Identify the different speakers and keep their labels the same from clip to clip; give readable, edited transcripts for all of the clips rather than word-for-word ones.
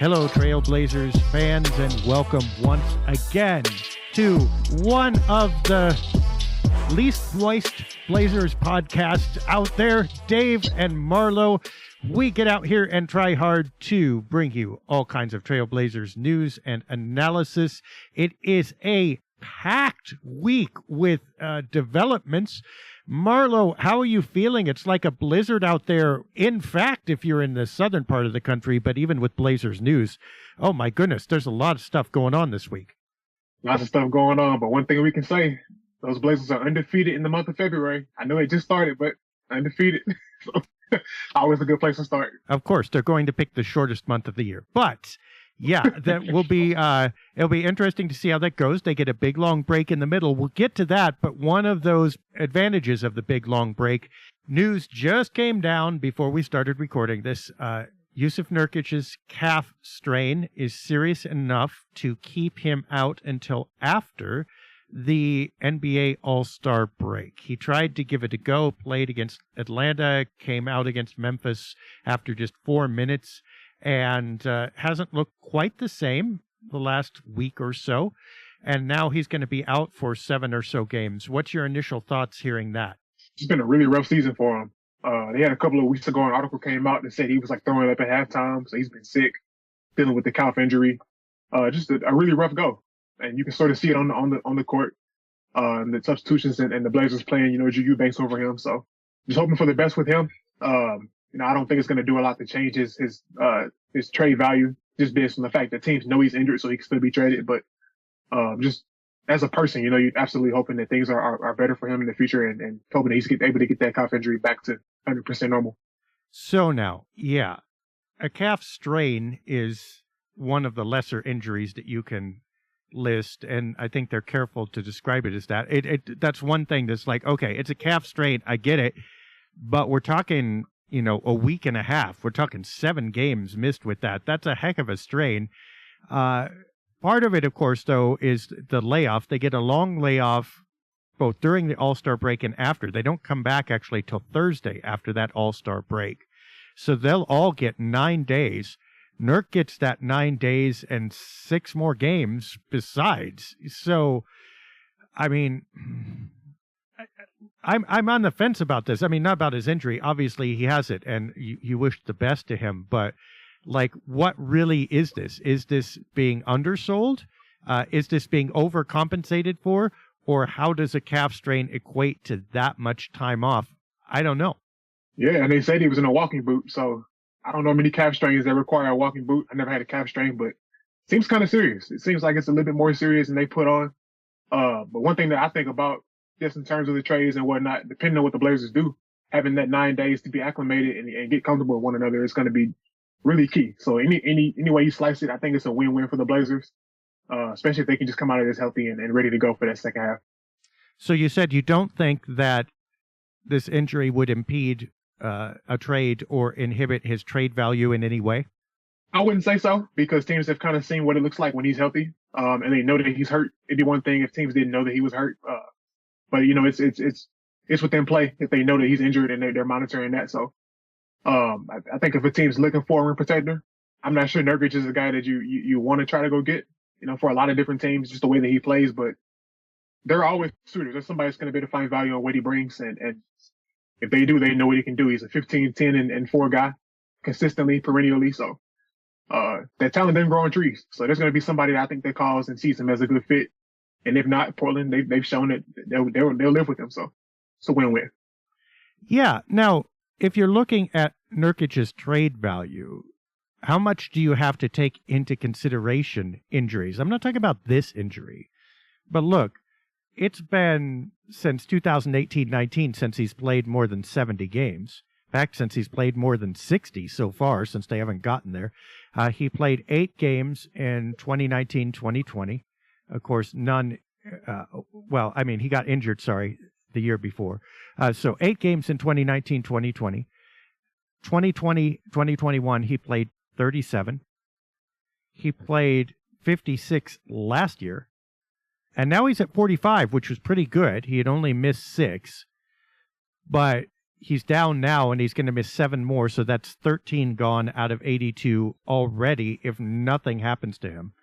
Speaker 1: Hello, Trailblazers fans, and welcome once again to one of the least moist Blazers podcasts out there. Dave and Marlow, we get out here and try hard to bring you all kinds of Trailblazers news and analysis. It is a packed week with developments. Marlow, how are you feeling? It's like a blizzard out there. In fact, if you're in the southern part of the country, but even with Blazers news, oh my goodness, there's a lot of stuff going on this week.
Speaker 2: Lots of stuff going on, but one thing we can say, those Blazers are undefeated in the month of February. I know it just started, but undefeated. So always a good place to start.
Speaker 1: Of course, they're going to pick the shortest month of the year, but yeah, that will be, it'll be interesting to see how that goes. They get a big, long break in the middle. We'll get to that, but one of those advantages of the big, long break, news just came down before we started recording this. Jusuf Nurkic's calf strain is serious enough to keep him out until after the NBA All-Star break. He tried to give it a go, played against Atlanta, came out against Memphis after just 4 minutes, and hasn't looked quite the same the last week or so. And now he's going to be out for 7 or so games. What's your initial thoughts hearing that?
Speaker 2: It's been a really rough season for him. They had a couple of weeks ago, an article came out that said he was like throwing up at halftime. So he's been sick, dealing with the calf injury. Just a really rough go. And you can sort of see it on the court. The substitutions and the Blazers playing, Juju Banks over him. So just hoping for the best with him. I don't think it's going to do a lot to change his trade value, just based on the fact that teams know he's injured, so he can still be traded. But just as a person, you're absolutely hoping that things are better for him in the future, and hoping that he's able to get that calf injury back to 100% normal.
Speaker 1: So now, yeah, a calf strain is one of the lesser injuries that you can list, and I think they're careful to describe it as that. That's one thing that's like, okay, it's a calf strain, I get it, but we're talking a week and a half. We're talking 7 games missed with that. That's a heck of a strain. Part of it, of course, though, is the layoff. They get a long layoff both during the All-Star break and after. They don't come back actually till Thursday after that All-Star break. So they'll all get 9 days. Nurk gets that 9 days and 6 more games besides. So, I mean, I'm on the fence about this. I mean, not about his injury. Obviously, he has it, and you wish the best to him. But, like, what really is this? Is this being undersold? Is this being overcompensated for? Or how does a calf strain equate to that much time off? I don't know.
Speaker 2: Yeah, and they said he was in a walking boot. So I don't know many calf strains that require a walking boot. I never had a calf strain, but it seems kind of serious. It seems like it's a little bit more serious than they put on. But one thing that I think about, just in terms of the trades and whatnot, depending on what the Blazers do, having that 9 days to be acclimated and get comfortable with one another is going to be really key. So any way you slice it, I think it's a win-win for the Blazers, especially if they can just come out of this healthy and ready to go for that second half.
Speaker 1: So you said you don't think that this injury would impede a trade or inhibit his trade value in any way?
Speaker 2: I wouldn't say so, because teams have kind of seen what it looks like when he's healthy, and they know that he's hurt. It'd be one thing if teams didn't know that he was hurt. But it's within play if they know that he's injured and they're monitoring that. So, I think if a team's looking for a rim protector, I'm not sure Nurkic is a guy that you want to try to go get, for a lot of different teams, just the way that he plays. But there are always suitors. There's somebody that's going to be able to find value on what he brings. And if they do, they know what he can do. He's a 15, 10, and 4 guy consistently, perennially. So, that talent doesn't grow on trees. So there's going to be somebody that I think that calls and sees him as a good fit. And if not, Portland, they've shown that they'll live with him. So it's a win-win.
Speaker 1: Yeah. Now, if you're looking at Nurkic's trade value, how much do you have to take into consideration injuries? I'm not talking about this injury, but look, it's been since 2018-19 since he's played more than 70 games. In fact, since he's played more than 60 so far, since they haven't gotten there. He played 8 games in 2019-2020. Of course, none, he got injured, the year before. So 8 games in 2019-2020. 2020-2021, he played 37. He played 56 last year. And now he's at 45, which was pretty good. He had only missed 6. But he's down now, and he's going to miss 7 more, so that's 13 gone out of 82 already if nothing happens to him.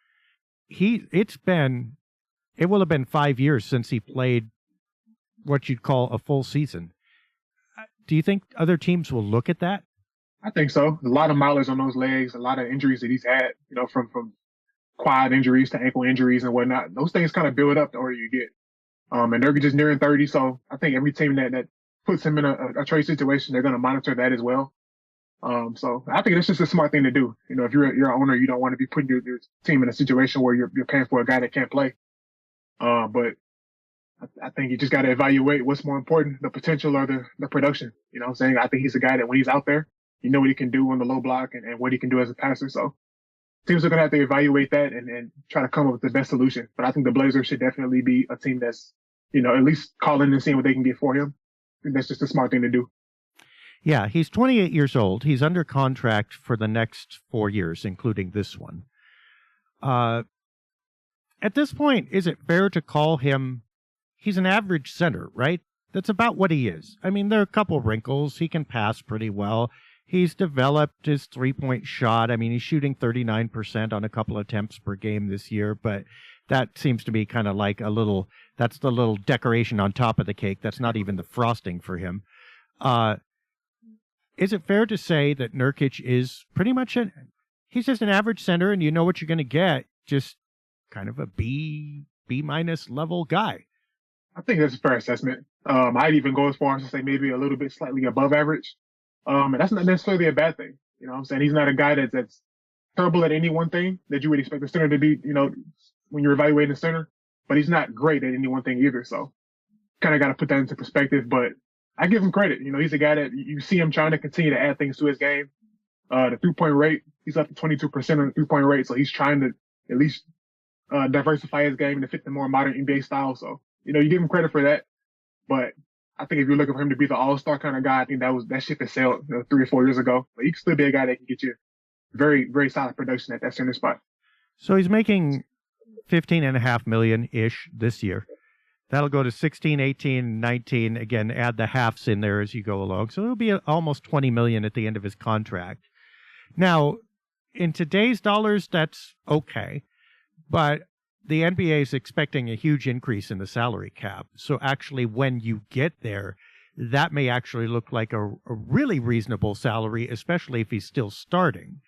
Speaker 1: It will have been 5 years since he played what you'd call a full season. Do you think other teams will look at that?
Speaker 2: I think so. A lot of mileage on those legs, a lot of injuries that he's had, from quad injuries to ankle injuries and whatnot. Those things kind of build up the older you get. And Nurkic is nearing 30, so I think every team that puts him in a trade situation, they're going to monitor that as well. So I think it's just a smart thing to do. If you're an owner, you don't want to be putting your team in a situation where you're paying for a guy that can't play. But I think you just got to evaluate what's more important, the potential or the production. You know what I'm saying? I think he's a guy that when he's out there, you know what he can do on the low block and what he can do as a passer. So teams are going to have to evaluate that and try to come up with the best solution. But I think the Blazers should definitely be a team that's, at least calling and seeing what they can get for him. I think that's just a smart thing to do.
Speaker 1: Yeah, he's 28 years old. He's under contract for the next 4 years, including this one. At this point, is it fair to call him, he's an average center, right? That's about what he is. I mean, there are a couple wrinkles. He can pass pretty well. He's developed his three-point shot. I mean, he's shooting 39% on a couple attempts per game this year, but that seems to be kind of like that's the little decoration on top of the cake. That's not even the frosting for him. Is it fair to say that Nurkic is pretty much he's just an average center, and you know what you're going to get, just kind of a B minus level guy?
Speaker 2: I think that's a fair assessment. I'd even go as far as to say maybe a little bit slightly above average. And that's not necessarily a bad thing. You know what I'm saying? He's not a guy that's terrible at any one thing that you would expect a center to be, when you're evaluating a center, but he's not great at any one thing either. So kind of got to put that into perspective, but I give him credit. He's a guy that you see him trying to continue to add things to his game. The 3-point rate, he's up to 22% on the 3-point rate. So he's trying to at least diversify his game to fit the more modern NBA style. So, you give him credit for that. But I think if you're looking for him to be the all-star kind of guy, I think that ship has sailed 3 or 4 years ago. But he can still be a guy that can get you very, very solid production at that center spot.
Speaker 1: So he's making $15.5 million-ish this year. That'll go to 16, 18, 19. Again, add the halves in there as you go along. So it'll be almost $20 million at the end of his contract. Now, in today's dollars, that's okay. But the NBA is expecting a huge increase in the salary cap. So actually, when you get there, that may actually look like a really reasonable salary, especially if he's still starting.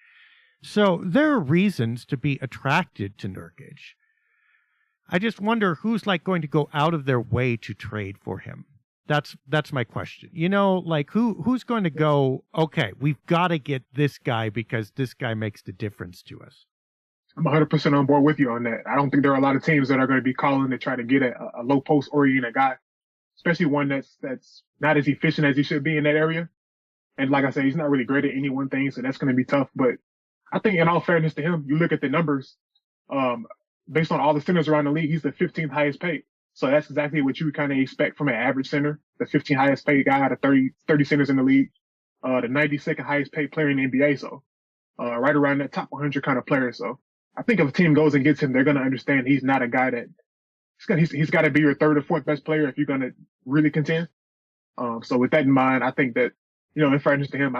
Speaker 1: So there are reasons to be attracted to Nurkic. I just wonder who's going to go out of their way to trade for him. That's my question. Who's going to go, okay, we've got to get this guy because this guy makes the difference to us.
Speaker 2: I'm 100% on board with you on that. I don't think there are a lot of teams that are going to be calling to try to get a low post oriented guy, especially one that's not as efficient as he should be in that area. And like I said, he's not really great at any one thing, so that's going to be tough. But I think in all fairness to him, you look at the numbers, based on all the centers around the league, he's the 15th highest paid. So that's exactly what you would kind of expect from an average center, the 15th highest paid guy out of 30 centers in the league, the 92nd highest paid player in the NBA. So, right around that top 100 kind of player. So I think if a team goes and gets him, they're going to understand he's not a guy that he's got to be your third or fourth best player if you're going to really contend. So with that in mind, I think that, in fairness to him,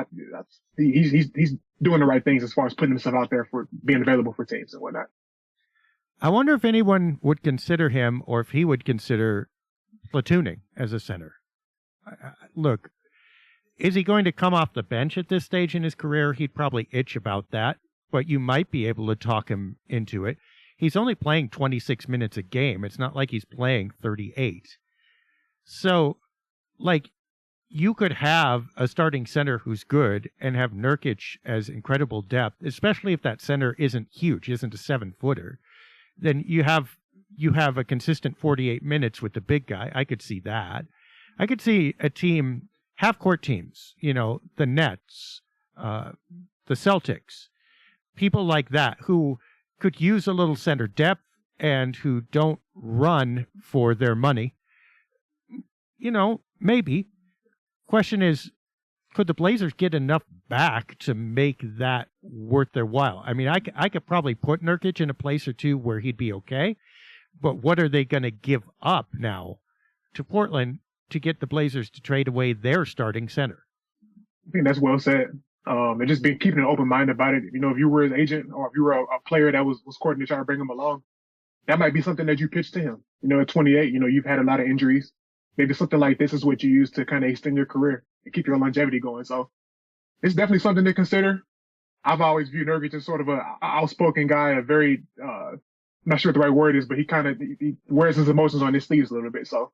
Speaker 2: he's doing the right things as far as putting himself out there for being available for teams and whatnot.
Speaker 1: I wonder if anyone would consider him or if he would consider platooning as a center. Look, is he going to come off the bench at this stage in his career? He'd probably itch about that, but you might be able to talk him into it. He's only playing 26 minutes a game. It's not like he's playing 38. So, you could have a starting center who's good and have Nurkic as incredible depth, especially if that center isn't huge, isn't a 7-footer. Then you have a consistent 48 minutes with the big guy. I could see that. I could see a team, half-court teams, the Nets, the Celtics, people like that who could use a little center depth and who don't run for their money. Maybe. Question is, could the Blazers get enough back to make that worth their while? I mean, I could probably put Nurkic in a place or two where he'd be okay, but what are they going to give up now to Portland to get the Blazers to trade away their starting center.
Speaker 2: I think that's well said. And just being keeping an open mind about it. If you were his agent or if you were a player that was courting to try to bring him along, that might be something that you pitch to him. At 28, you've had a lot of injuries. Maybe something like this is what you use to kind of extend your career and keep your longevity going. So it's definitely something to consider. I've always viewed Nurkic as sort of a outspoken guy, a very, I'm not sure what the right word is, but he wears his emotions on his sleeves a little bit. So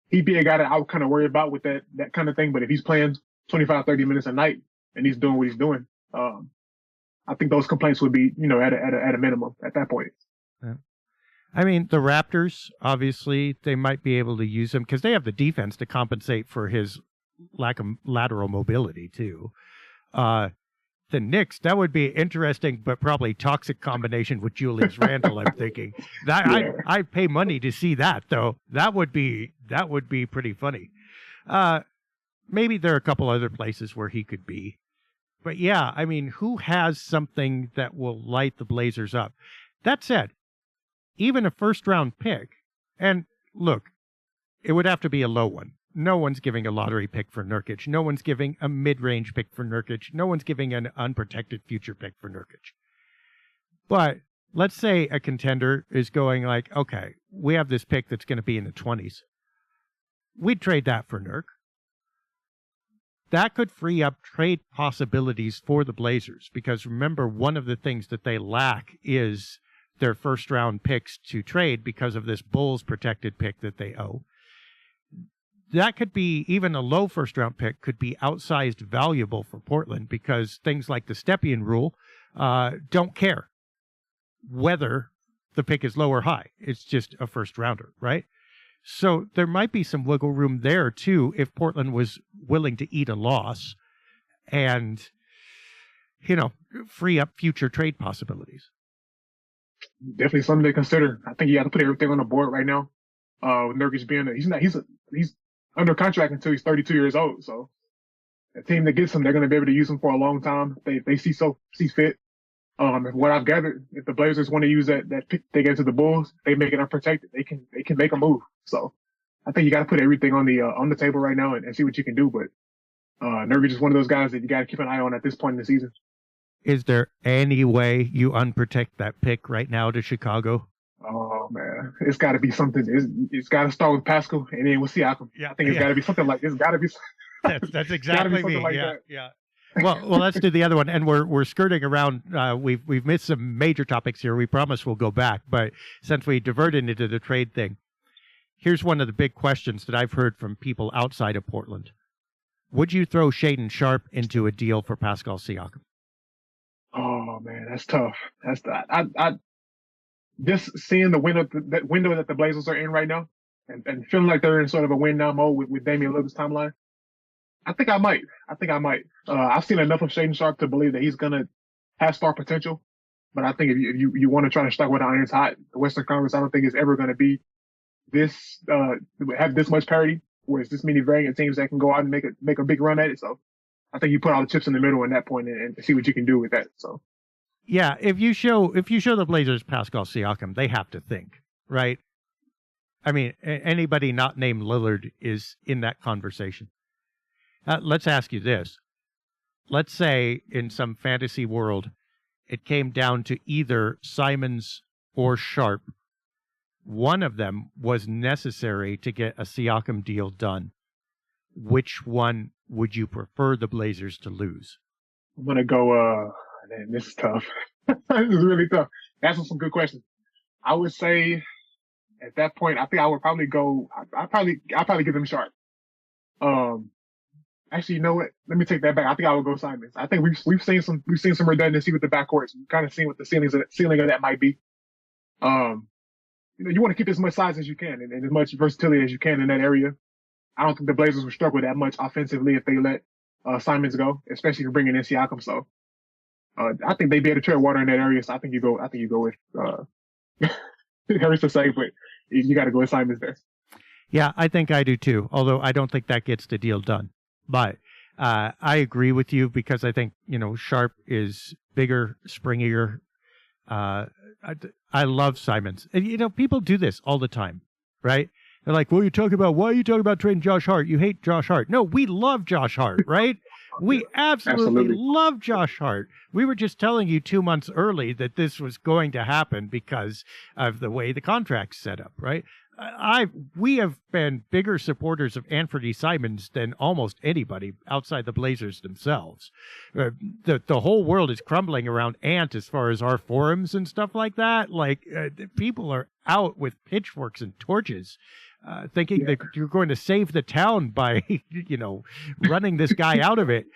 Speaker 2: he'd be a guy that I would kind of worry about with that kind of thing. But if he's playing 25, 30 minutes a night and he's doing what he's doing, I think those complaints would be, at a minimum at that point.
Speaker 1: Yeah. I mean, the Raptors, obviously, they might be able to use him because they have the defense to compensate for his lack of lateral mobility, too. The Knicks, that would be interesting, but probably toxic combination with Julius Randle, I'm thinking. I'd pay money to see that, though. That would be pretty funny. Maybe there are a couple other places where he could be. But yeah, I mean, who has something that will light the Blazers up? That said, even a first-round pick, and look, it would have to be a low one. No one's giving a lottery pick for Nurkic. No one's giving a mid-range pick for Nurkic. No one's giving an unprotected future pick for Nurkic. But let's say a contender is going like, okay, we have this pick that's going to be in the 20s. We'd trade that for Nurk. That could free up trade possibilities for the Blazers because remember, one of the things that they lack is their first-round picks to trade because of this Bulls protected pick that they owe. That could be, even a low first-round pick could be outsized valuable for Portland because things like the Stepien rule don't care whether the pick is low or high. It's just a first-rounder, right? So there might be some wiggle room there, too, if Portland was willing to eat a loss and, free up future trade possibilities.
Speaker 2: Definitely something to consider. I think you got to put everything on the board right now. With Nurkic being he's under contract until he's 32 years old. So a team that gets him, they're going to be able to use him for a long time. They see fit. What I've gathered, if the Blazers want to use that pick they get to the Bulls, they make it unprotected. They can make a move. So I think you got to put everything on the table right now and see what you can do. But Nurkic is one of those guys that you got to keep an eye on at this point in the season. Is
Speaker 1: there any way you unprotect that pick right now to Chicago?
Speaker 2: Oh man, it's got to be something. It's got to start with Pascal and then with Siakam. Yeah, I think it's got to be something like this. Got to be.
Speaker 1: That's exactly me. Like yeah. Well, let's do the other one, and we're skirting around. We've missed some major topics here. We promise we'll go back, but since we diverted into the trade thing, here's one of the big questions that I've heard from people outside of Portland: would you throw Shaedon Sharpe into a deal for Pascal Siakam?
Speaker 2: Oh man, that's tough. I just seeing the window that the Blazers are in right now, and feeling like they're in sort of a win now mode with Damian Lillard's timeline. I think I might. I've seen enough of Shaedon Sharpe to believe that he's gonna have star potential. But I think if you want to try to strike with the iron's hot, the Western Conference, I don't think it's ever going to be have this much parity, where it's this many variant teams that can go out and make a big run at it. So I think you put all the chips in the middle at that point and see what you can do with that. So.
Speaker 1: Yeah, if you show the Blazers Pascal Siakam, they have to think, right? I mean, anybody not named Lillard is in that conversation. Let's ask you this. Let's say in some fantasy world, it came down to either Simons or Sharpe. One of them was necessary to get a Siakam deal done. Which one would you prefer the Blazers to lose?
Speaker 2: I'm going to go, man, this is tough. This is really tough. That's some good questions. I would say at that point, I think I would probably go, I'd probably give them Sharpe. Actually, you know what? Let me take that back. I think I would go Simons. I think we've seen some redundancy with the backcourts. We've kind of seen what the ceiling of that might be. You want to keep as much size as you can and as much versatility as you can in that area. I don't think the Blazers would struggle that much offensively if they let Simons go, especially for bringing in Siakam. So I think they'd be able to tread water in that area. So I think you go with it hurts to say, but you got to go with Simons there.
Speaker 1: Yeah, I think I do too. Although I don't think that gets the deal done. But I agree with you because I think, Sharpe is bigger, springier. I love Simons. And, people do this all the time, right? They're like, well, why are you talking about trading Josh Hart? You hate Josh Hart. No, we love Josh Hart, right? We absolutely love Josh Hart. We were just telling you 2 months early that this was going to happen because of the way the contract's set up, right? We have been bigger supporters of Anthony Simons than almost anybody outside the Blazers themselves. The whole world is crumbling around Ant as far as our forums and stuff like that. Like people are out with pitchforks and torches, thinking that you're going to save the town by running this guy out of it.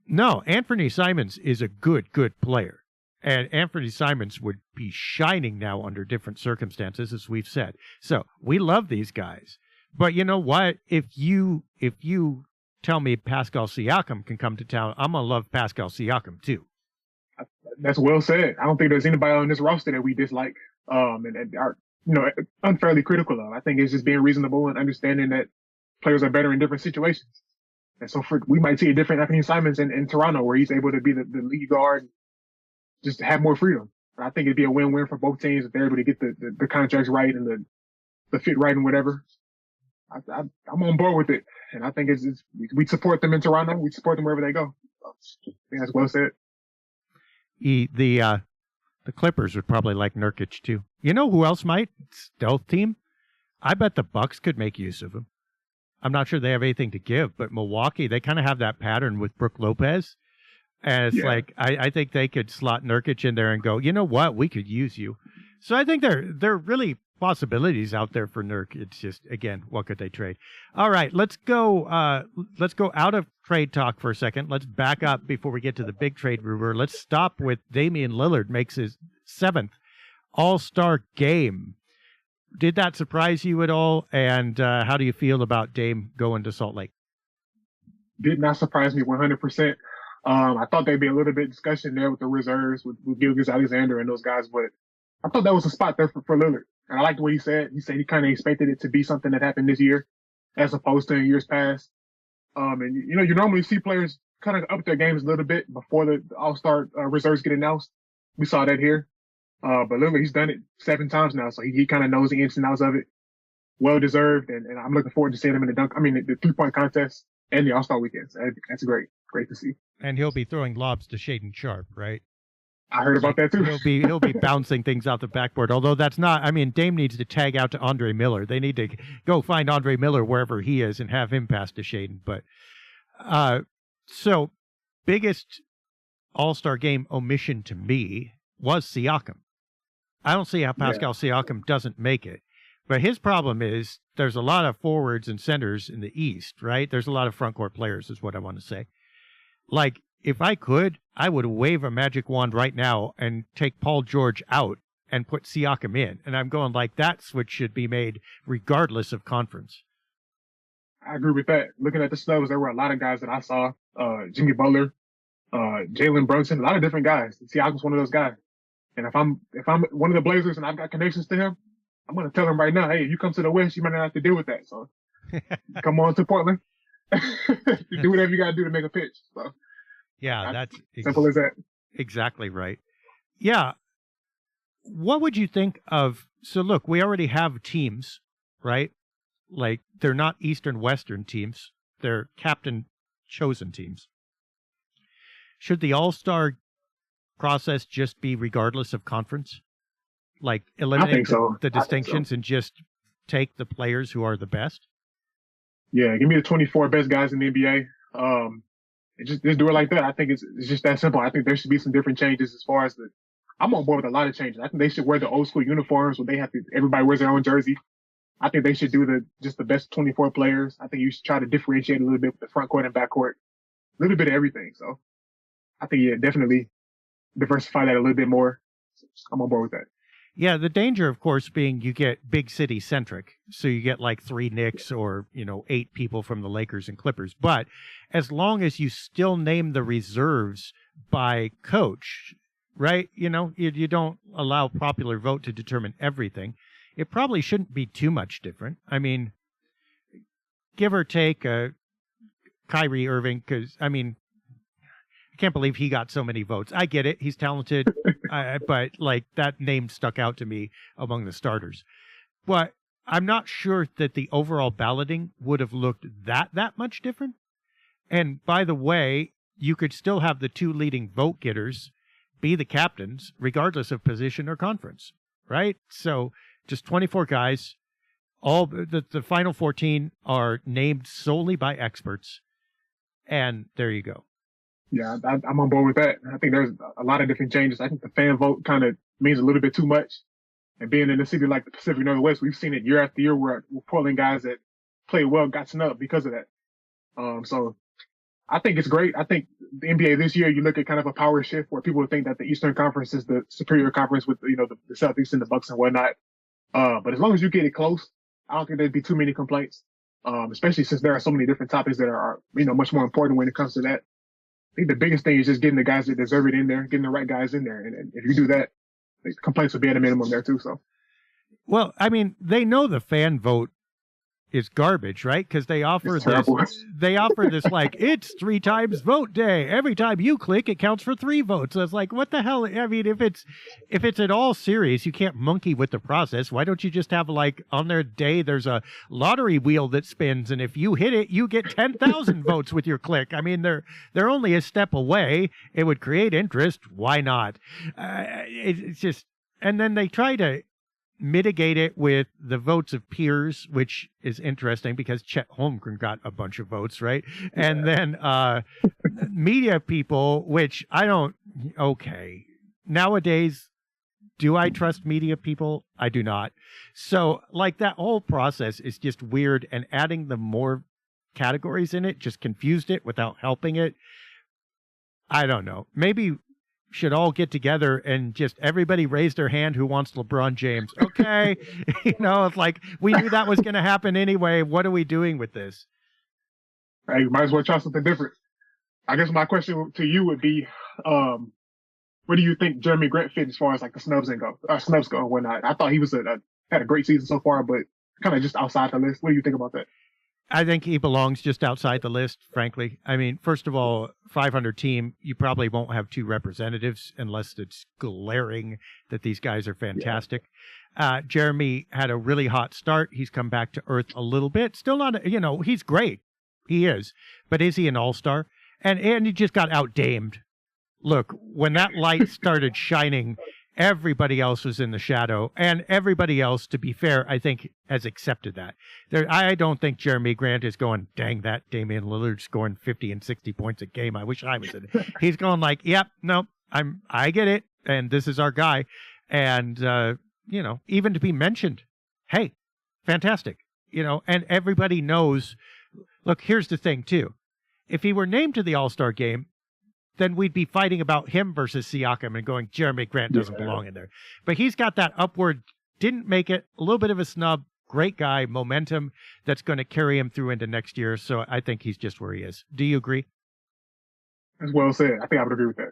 Speaker 1: No, Anthony Simons is a good player. And Anthony Simons would be shining now under different circumstances, as we've said. So we love these guys. But you know what? If you tell me Pascal Siakam can come to town, I'm going to love Pascal Siakam too.
Speaker 2: That's well said. I don't think there's anybody on this roster that we dislike and are unfairly critical of. I think it's just being reasonable and understanding that players are better in different situations. And so we might see a different Anthony Simons in Toronto where he's able to be the lead guard, just have more freedom. I think it'd be a win-win for both teams if they're able to get the contracts right and the fit right and whatever. I'm on board with it. And I think we support them in Toronto. We support them wherever they go. I think that's well said.
Speaker 1: The Clippers would probably like Nurkic too. You know who else might? Stealth team. I bet the Bucks could make use of him. I'm not sure they have anything to give, but Milwaukee, they kind of have that pattern with Brook Lopez. And it's like, I think they could slot Nurkic in there and go, you know what? We could use you. So I think there are really possibilities out there for Nurk. It's just, again, what could they trade? All right, let's go out of trade talk for a second. Let's back up before we get to the big trade rumor. Let's stop with Damian Lillard makes his 7th All-Star game. Did that surprise you at all? And how do you feel about Dame going to Salt Lake?
Speaker 2: Did not surprise me 100%. I thought there'd be a little bit of discussion there with the reserves, with Gilgeous-Alexander and those guys, but I thought that was a spot there for Lillard. And I liked what he said. He said he kind of expected it to be something that happened this year as opposed to in years past. And you normally see players kind of up their games a little bit before the All-Star reserves get announced. We saw that here. But Lillard, he's done it 7 times now, so he kind of knows the ins and outs of it. Well deserved. And I'm looking forward to seeing him in the 3-point contest and the All-Star weekends. That's great to see.
Speaker 1: And he'll be throwing lobs to Shaedon Sharpe, right?
Speaker 2: I heard about that too.
Speaker 1: He'll be bouncing things out the backboard. Although that's not. I mean, Dame needs to tag out to Andre Miller. They need to go find Andre Miller wherever he is and have him pass to Shaedon. But so biggest All-Star game omission to me was Siakam. I don't see how Pascal Siakam doesn't make it. But his problem is there's a lot of forwards and centers in the East, right? There's a lot of front court players is what I want to say. Like, if I could, I would wave a magic wand right now and take Paul George out and put Siakam in. And I'm going like that switch should be made regardless of conference.
Speaker 2: I agree with that. Looking at the snubs, there were a lot of guys that I saw. Jimmy Butler, Jalen Brunson, a lot of different guys. Siakam's one of those guys. And if I'm one of the Blazers and I've got connections to him, I'm going to tell him right now, hey, if you come to the West, you might not have to deal with that. So come on to Portland. Do whatever you got to do to make a pitch. So
Speaker 1: yeah, that's
Speaker 2: simple as that.
Speaker 1: Exactly right. Yeah. What would you think of? So look, we already have teams, right? Like they're not Eastern Western teams. They're captain chosen teams. Should the All-Star process just be regardless of conference? Like eliminate the distinctions and just take the players who are the best?
Speaker 2: Yeah, give me the 24 best guys in the NBA. Just do it like that. I think it's just that simple. I think there should be some different changes as far as I'm on board with a lot of changes. I think they should wear the old school uniforms where everybody wears their own jersey. I think they should do just the best 24 players. I think you should try to differentiate a little bit with the front court and back court. A little bit of everything. So I think, definitely diversify that a little bit more. I'm on board with that.
Speaker 1: Yeah, the danger, of course, being you get big city centric. So you get like 3 Knicks or, 8 people from the Lakers and Clippers. But as long as you still name the reserves by coach, right? You don't allow popular vote to determine everything. It probably shouldn't be too much different. I mean, give or take Kyrie Irving, because, I can't believe he got so many votes. I get it. He's talented. But like that name stuck out to me among the starters. But I'm not sure that the overall balloting would have looked that much different. And by the way, you could still have the 2 leading vote getters be the captains, regardless of position or conference, right? So just 24 guys. All the final 14 are named solely by experts. And there you go.
Speaker 2: Yeah, I'm on board with that. I think there's a lot of different changes. I think the fan vote kind of means a little bit too much. And being in a city like the Pacific Northwest, we've seen it year after year where we're pulling guys that play well got snubbed because of that. So I think it's great. I think the NBA this year, you look at kind of a power shift where people would think that the Eastern Conference is the superior conference with, the Celtics and the Bucks and whatnot. But as long as you get it close, I don't think there'd be too many complaints. Especially since there are so many different topics that are, much more important when it comes to that. I think the biggest thing is just getting the guys that deserve it in there, getting the right guys in there. And if you do that, the complaints will be at a minimum there too. So,
Speaker 1: well, I mean, they know the fan vote is garbage, right? Because they offer this like, it's 3 times vote day. Every time you click, it counts for 3 votes. So it's like, what the hell? I mean, if it's at all serious, you can't monkey with the process. Why don't you just have, like, on their day, there's a lottery wheel that spins, and if you hit it, you get 10,000 votes with your click. I mean, they're only a step away. It would create interest. Why not? It's just, and then they try to mitigate it with the votes of peers, which is interesting because Chet Holmgren got a bunch of votes, right? Yeah. And then media people, which I don't, okay. Nowadays, do I trust media people? I do not. So, like, that whole process is just weird, and adding the more categories in it just confused it without helping it. I don't know. Maybe should all get together and just everybody raise their hand who wants LeBron James. Okay. It's like, we knew that was going to happen anyway. What are we doing with this?
Speaker 2: Hey, you might as well try something different. I guess my question to you would be, where do you think Jerami Grant fit as far as like the snubs go and whatnot? I thought he was had a great season so far, but kind of just outside the list. What do you think about that?
Speaker 1: I think he belongs just outside the list, frankly. I mean, first of all, 500 team, you probably won't have 2 representatives unless it's glaring that these guys are fantastic. Yeah. Jerami had a really hot start. He's come back to earth a little bit. Still not, he's great. He is. But is he an all-star? And he just got out-damed. Look, when that light started shining, everybody else was in the shadow, and everybody else, to be fair, I think has accepted that. I don't think Jerami Grant is going, dang, that Damian Lillard scoring 50 and 60 points a game. I wish I was in it. He's going like, yep, no, I get it, and this is our guy. And, even to be mentioned, hey, fantastic. And everybody knows, look, here's the thing, too. If he were named to the All-Star game, then we'd be fighting about him versus Siakam and going, Jerami Grant doesn't belong in there. But he's got that upward, didn't make it, a little bit of a snub, great guy, momentum that's going to carry him through into next year. So I think he's just where he is. Do you agree?
Speaker 2: That's well said. I think I would agree with that.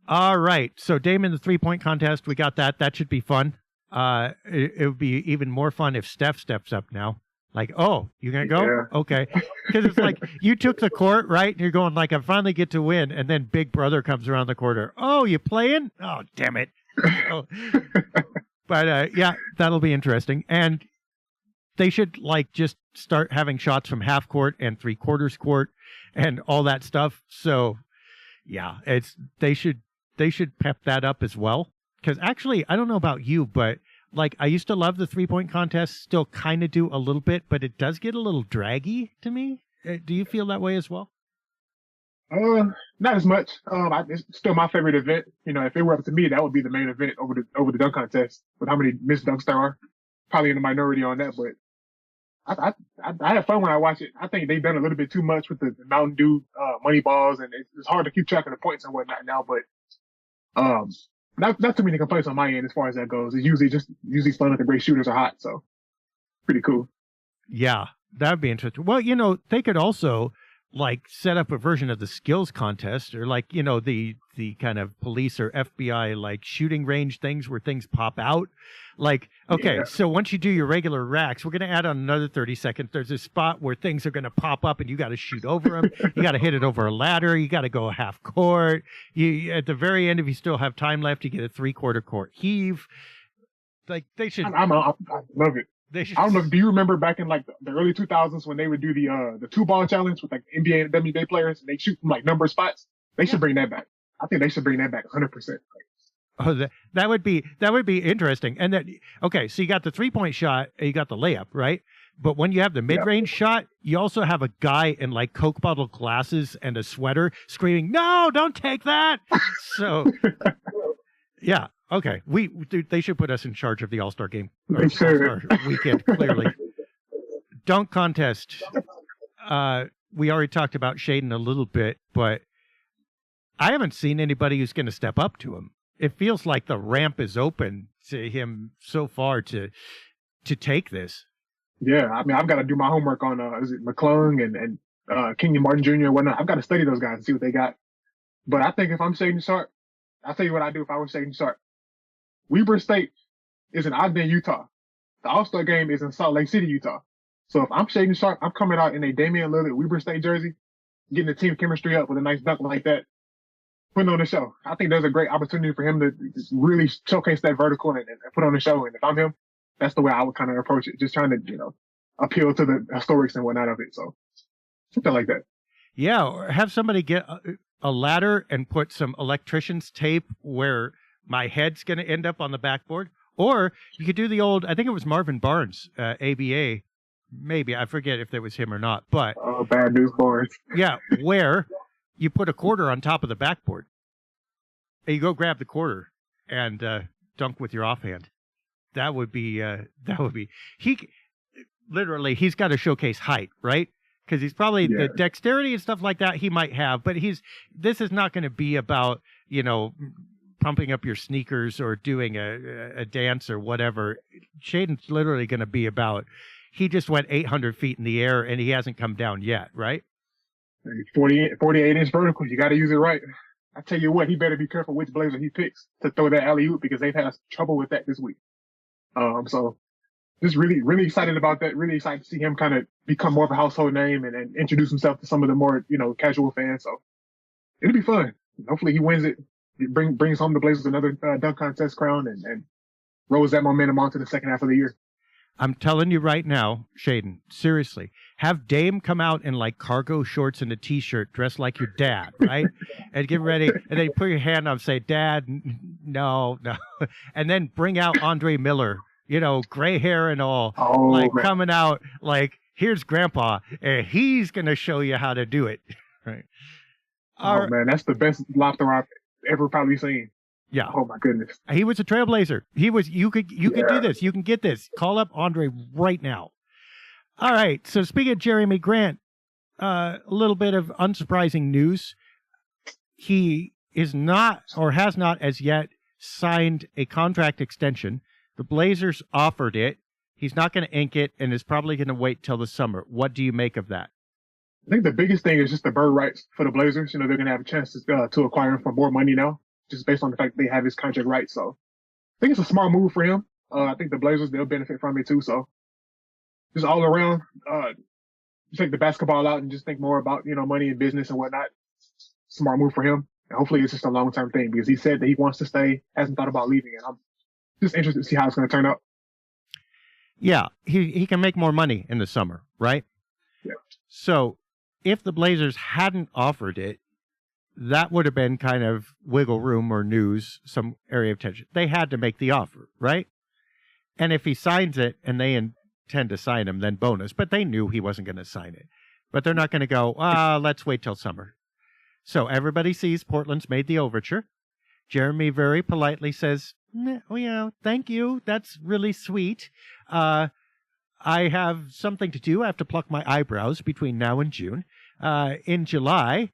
Speaker 1: All right. So Damon, the 3-point contest, we got that. That should be fun. It would be even more fun if Steph steps up now. Like, oh, you're going to go? Yeah. Okay. Because it's like, you took the court, right? And you're going like, I finally get to win. And then Big Brother comes around the corner. Oh, you playing? Oh, damn it. But yeah, that'll be interesting. And they should like just start having shots from half court and 3/4 court and all that stuff. So yeah, they should pep that up as well. Because actually, I don't know about you, but like, I used to love the 3-point contest, still kind of do a little bit, but it does get a little draggy to me. Do you feel that way as well?
Speaker 2: Not as much. It's still my favorite event. If it were up to me, that would be the main event over the dunk contest with how many missed dunks there are. Probably in the minority on that, but I have fun when I watch it. I think they've done a little bit too much with the Mountain Dew, money balls, and it's hard to keep track of the points and whatnot now, but, not too many complaints on my end as far as that goes. It's usually fun if the great shooters are hot, so pretty cool.
Speaker 1: Yeah, that'd be interesting. Well, they could also like set up a version of the skills contest, or like, the kind of police or FBI like shooting range things where things pop out. Like, okay, So once you do your regular racks, we're going to add on another 30 seconds. There's a spot where things are going to pop up and you got to shoot over them. You got to hit it over a ladder. You got to go half court. You at the very end, if you still have time left, you get a 3/4 court heave. Like, they should.
Speaker 2: I love it. I don't know. Do you remember back in like the early 2000s when they would do the 2-ball challenge with like NBA and WNBA players and they shoot from like number spots? They should bring that back. I think they should bring that back 100%.
Speaker 1: Oh, that would be interesting. And then, okay, so you got the 3-point shot, you got the layup, right? But when you have the mid-range shot, you also have a guy in like Coke bottle glasses and a sweater screaming, "No, don't take that!" So, yeah, okay, they should put us in charge of the All-Star game, or All-Star weekend. Clearly, dunk contest. We already talked about Shaden a little bit, but I haven't seen anybody who's going to step up to him. It feels like the ramp is open to him so far to take this.
Speaker 2: Yeah, I mean, I've got to do my homework on is it McClung and Kenyon Martin Jr. and whatnot. I've got to study those guys and see what they got. But I think if I'm Shaden Sharp, I'll tell you what I do if I was Shaden Sharp. Weber State is in Ogden, Utah. The All-Star game is in Salt Lake City, Utah. So if I'm Shaden Sharp, I'm coming out in a Damian Lillard Weber State jersey, getting the team chemistry up with a nice dunk like that, putting on the show. I think there's a great opportunity for him to just really showcase that vertical and put on the show. And if I'm him, that's the way I would kind of approach it. Just trying to, appeal to the historics and whatnot of it. So something like that.
Speaker 1: Yeah. Or have somebody get a ladder and put some electrician's tape where my head's going to end up on the backboard. Or you could do the old, I think it was Marvin Barnes, ABA. Maybe. I forget if that was him or not. But
Speaker 2: bad news Barnes.
Speaker 1: Yeah. Where you put a quarter on top of the backboard. And you go grab the quarter and dunk with your offhand. That would be he's got to showcase height, right? Because he's probably the dexterity and stuff like that he might have, but this is not going to be about, pumping up your sneakers or doing a dance or whatever. Shaden's literally going to be about, he just went 800 feet in the air and he hasn't come down yet, right?
Speaker 2: 48-inch vertical. You got to use it right. I tell you what, he better be careful which Blazer he picks to throw that alley-oop because they've had trouble with that this week. So just really, really excited about that. Really excited to see him kind of become more of a household name and introduce himself to some of the more, casual fans. So it'll be fun. Hopefully he wins it, brings home the Blazers another dunk contest crown and rolls that momentum on to the second half of the year.
Speaker 1: I'm telling you right now, Shaden, seriously, have Dame come out in like cargo shorts and a t-shirt dressed like your dad, right? And get ready. And then you put your hand up and say, "Dad, no." And then bring out Andre Miller, gray hair and all, coming out like, "Here's Grandpa, and he's going to show you how to do it." Right.
Speaker 2: Man, that's the best lobster I've ever probably seen.
Speaker 1: Yeah.
Speaker 2: Oh my goodness.
Speaker 1: He was a trailblazer. You could do this. You can get this. Call up Andre right now. All right. So speaking of Jerami Grant, a little bit of unsurprising news. He is not or has not as yet signed a contract extension. The Blazers offered it. He's not going to ink it and is probably going to wait till the summer. What do you make of that?
Speaker 2: I think the biggest thing is just the bird rights for the Blazers. They're going to have a chance to acquire him for more money now, just based on the fact that they have his contract rights. So I think it's a smart move for him. I think the Blazers, they'll benefit from it too. So just all around, take the basketball out and just think more about, money and business and whatnot. Smart move for him. And hopefully it's just a long-term thing because he said that he wants to stay, hasn't thought about leaving. And I'm just interested to see how it's going to turn out.
Speaker 1: Yeah, he can make more money in the summer, right?
Speaker 2: Yeah.
Speaker 1: So if the Blazers hadn't offered it, that would have been kind of wiggle room or news, some area of tension. They had to make the offer, right? And if he signs it and they intend to sign him, then bonus. But they knew he wasn't going to sign it. But they're not going to go, let's wait till summer. So everybody sees Portland's made the overture. Jerami very politely says, thank you. That's really sweet. I have something to do. I have to pluck my eyebrows between now and June. In July,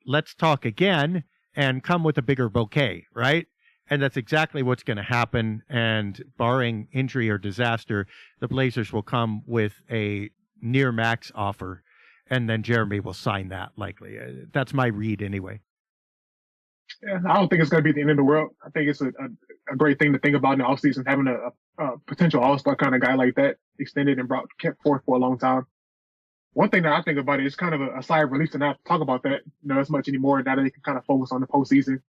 Speaker 1: let's talk again and come with a bigger bouquet, right? And that's exactly what's going to happen. And barring injury or disaster, the Blazers will come with a near max offer. And then Jerami will sign that likely. That's my read anyway.
Speaker 2: Yeah, I don't think it's going to be the end of the world. I think it's a great thing to think about in the offseason, having a potential all-star kind of guy like that extended and kept forth for a long time. One thing that I think about it is kind of a sigh of relief to not talk about that, as much anymore. Now that they can kind of focus on the postseason.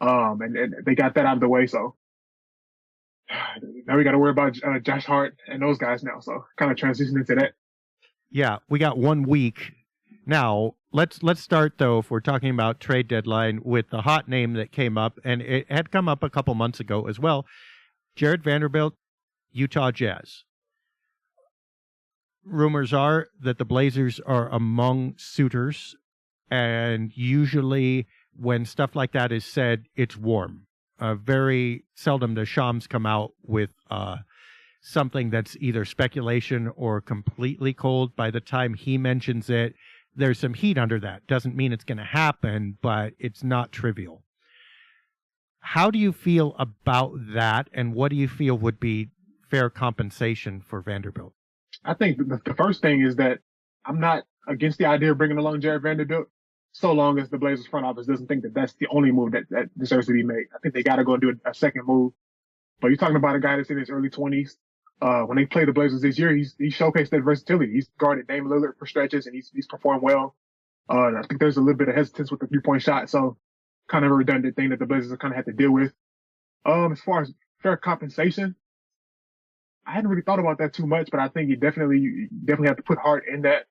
Speaker 2: And they got that out of the way. So Now we got to worry about Josh Hart and those guys now. So kind of transition into that.
Speaker 1: Yeah, we got 1 week. Now, let's start, though, if we're talking about trade deadline, with the hot name that came up, and it had come up a couple months ago as well. Jared Vanderbilt, Utah Jazz. Rumors are that the Blazers are among suitors, and usually when stuff like that is said, it's warm. Very seldom does Shams come out with something that's either speculation or completely cold. By the time he mentions it, there's some heat under that. Doesn't mean it's going to happen, but it's not trivial. How do you feel about that, and what do you feel would be fair compensation for Vanderbilt?
Speaker 2: I think the first thing is that I'm not against the idea of bringing along Jared Vanderbilt, so long as the Blazers front office doesn't think that that's the only move that deserves to be made. I think they got to go and do a second move. But you're talking about a guy that's in his early 20s. When they played the Blazers this year, he showcased that versatility. He's guarded Damian Lillard for stretches, and he's performed well. I think there's a little bit of hesitance with the 3-point shot, so kind of a redundant thing that the Blazers kind of had to deal with. As far as fair compensation, I hadn't really thought about that too much, but I think you definitely have to put heart in that.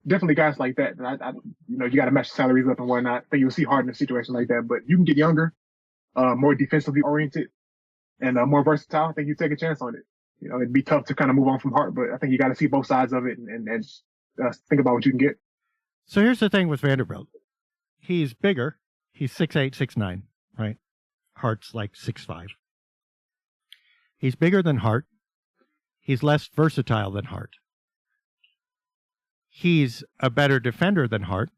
Speaker 2: Definitely guys like that. You got to match the salaries up and whatnot. I think you'll see Hart in a situation like that, but you can get younger, more defensively oriented, and more versatile. I think you take a chance on it. It'd be tough to kind of move on from Hart, but I think you got to see both sides of it and think about what you can get.
Speaker 1: So here's the thing with Vanderbilt. He's bigger. He's 6'8", 6'9", right? Hart's like 6'5". He's bigger than Hart. He's less versatile than Hart. He's a better defender than Hart,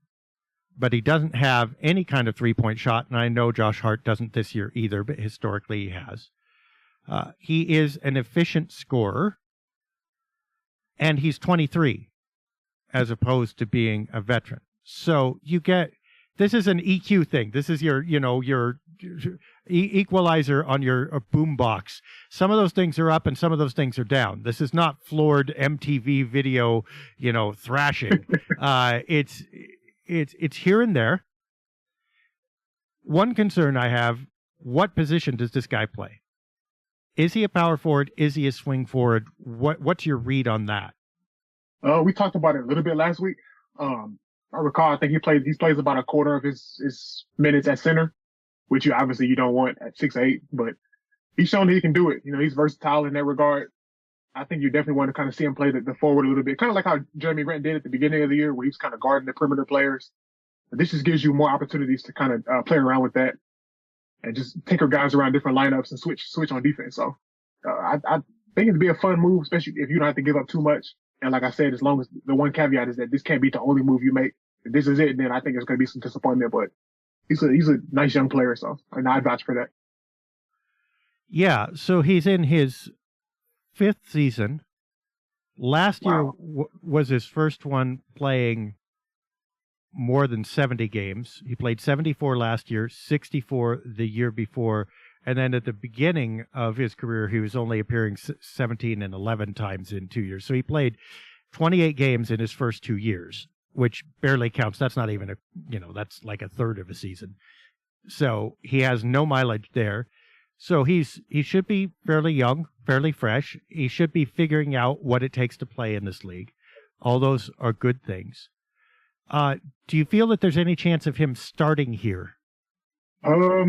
Speaker 1: but he doesn't have any kind of 3-point shot, and I know Josh Hart doesn't this year either, but historically he has. He is an efficient scorer, and he's 23, as opposed to being a veteran. So you get, this is an EQ thing. This is your equalizer on your boombox. Some of those things are up and some of those things are down. This is not floored MTV video, thrashing. It's here and there. One concern I have, what position does this guy play? Is he a power forward? Is he a swing forward? What's your read on that?
Speaker 2: We talked about it a little bit last week. I recall, I think he plays about a quarter of his minutes at center, which you obviously don't want at 6'8", but he's shown that he can do it. He's versatile in that regard. I think you definitely want to kind of see him play the forward a little bit, kind of like how Jerami Grant did at the beginning of the year, where he was kind of guarding the perimeter players. But this just gives you more opportunities to kind of play around with that and just tinker guys around different lineups and switch on defense. So I think it'd be a fun move, especially if you don't have to give up too much. And like I said, as long as the one caveat is that this can't be the only move you make. If this is it, then I think there's going to be some disappointment. But he's a nice young player, so I'd vouch for that.
Speaker 1: Yeah, so he's in his 5th season. Last year was his first one playing more than 70 games. He played 74 last year, 64 the year before, and then at the beginning of his career, he was only appearing 17 and 11 times in 2 years. So he played 28 games in his first 2 years, which barely counts. That's not even that's like a third of a season. So he has no mileage there. So he should be fairly young, fairly fresh. He should be figuring out what it takes to play in this league. All those are good things. Do you feel that there's any chance of him starting here?
Speaker 2: I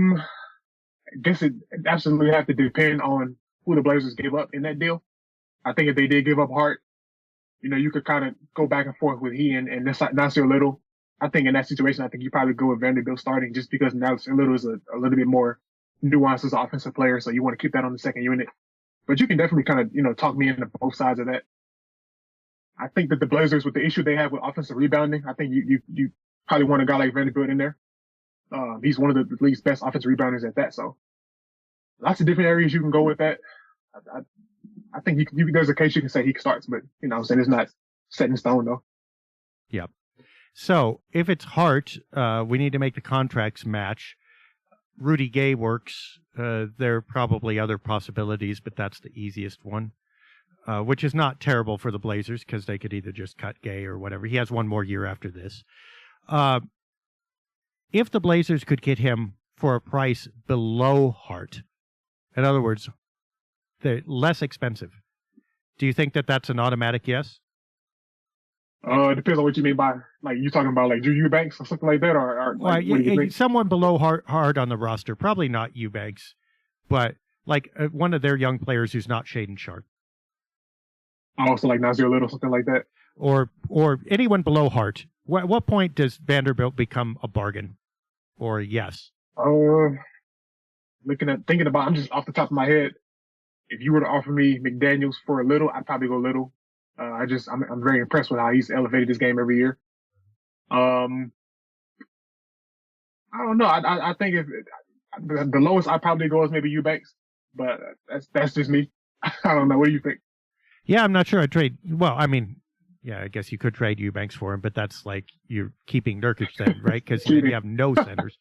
Speaker 2: guess it absolutely have to depend on who the Blazers gave up in that deal. I think if they did give up Hart, you could kind of go back and forth with he and Nasir Little. I think in that situation, I think you probably go with Vanderbilt starting just because Nasir Little is a little bit more nuanced as an offensive player, so you want to keep that on the second unit. But you can definitely kind of, talk me into both sides of that. I think that the Blazers, with the issue they have with offensive rebounding, I think you probably want a guy like Vanderbilt in there. He's one of the league's best offensive rebounders at that. So lots of different areas you can go with that. I think there's a case you can say he starts, but I'm saying it's not set in stone though.
Speaker 1: Yep. So if it's Hart, we need to make the contracts match. Rudy Gay works. There are probably other possibilities, but that's the easiest one, which is not terrible for the Blazers because they could either just cut Gay or whatever. He has one more year after this. If the Blazers could get him for a price below Hart, In other words, they're less expensive. Do you think that that's an automatic yes?
Speaker 2: It depends on what you mean by, like, you talking about like Drew Eubanks or something like that, or
Speaker 1: Well,
Speaker 2: like, what do you think?
Speaker 1: someone below hard on the roster, probably not Eubanks, but like one of their young players who's not Shaden Sharp.
Speaker 2: Also, like Nasir Little, something like that.
Speaker 1: Or anyone below Hart. What point does Vanderbilt become a bargain or a yes?
Speaker 2: Thinking about, I'm just off the top of my head. If you were to offer me McDaniels for a Little, I'd probably go Little. I'm very impressed with how he's elevated his game every year. I don't know. I think if the lowest I'd probably go is maybe Eubanks, but that's just me. I don't know. What do you think?
Speaker 1: Yeah, I'm not sure I'd trade. Well, I mean, yeah, I guess you could trade Eubanks for him, but that's like you're keeping Nurkic then, right? Because you have no centers.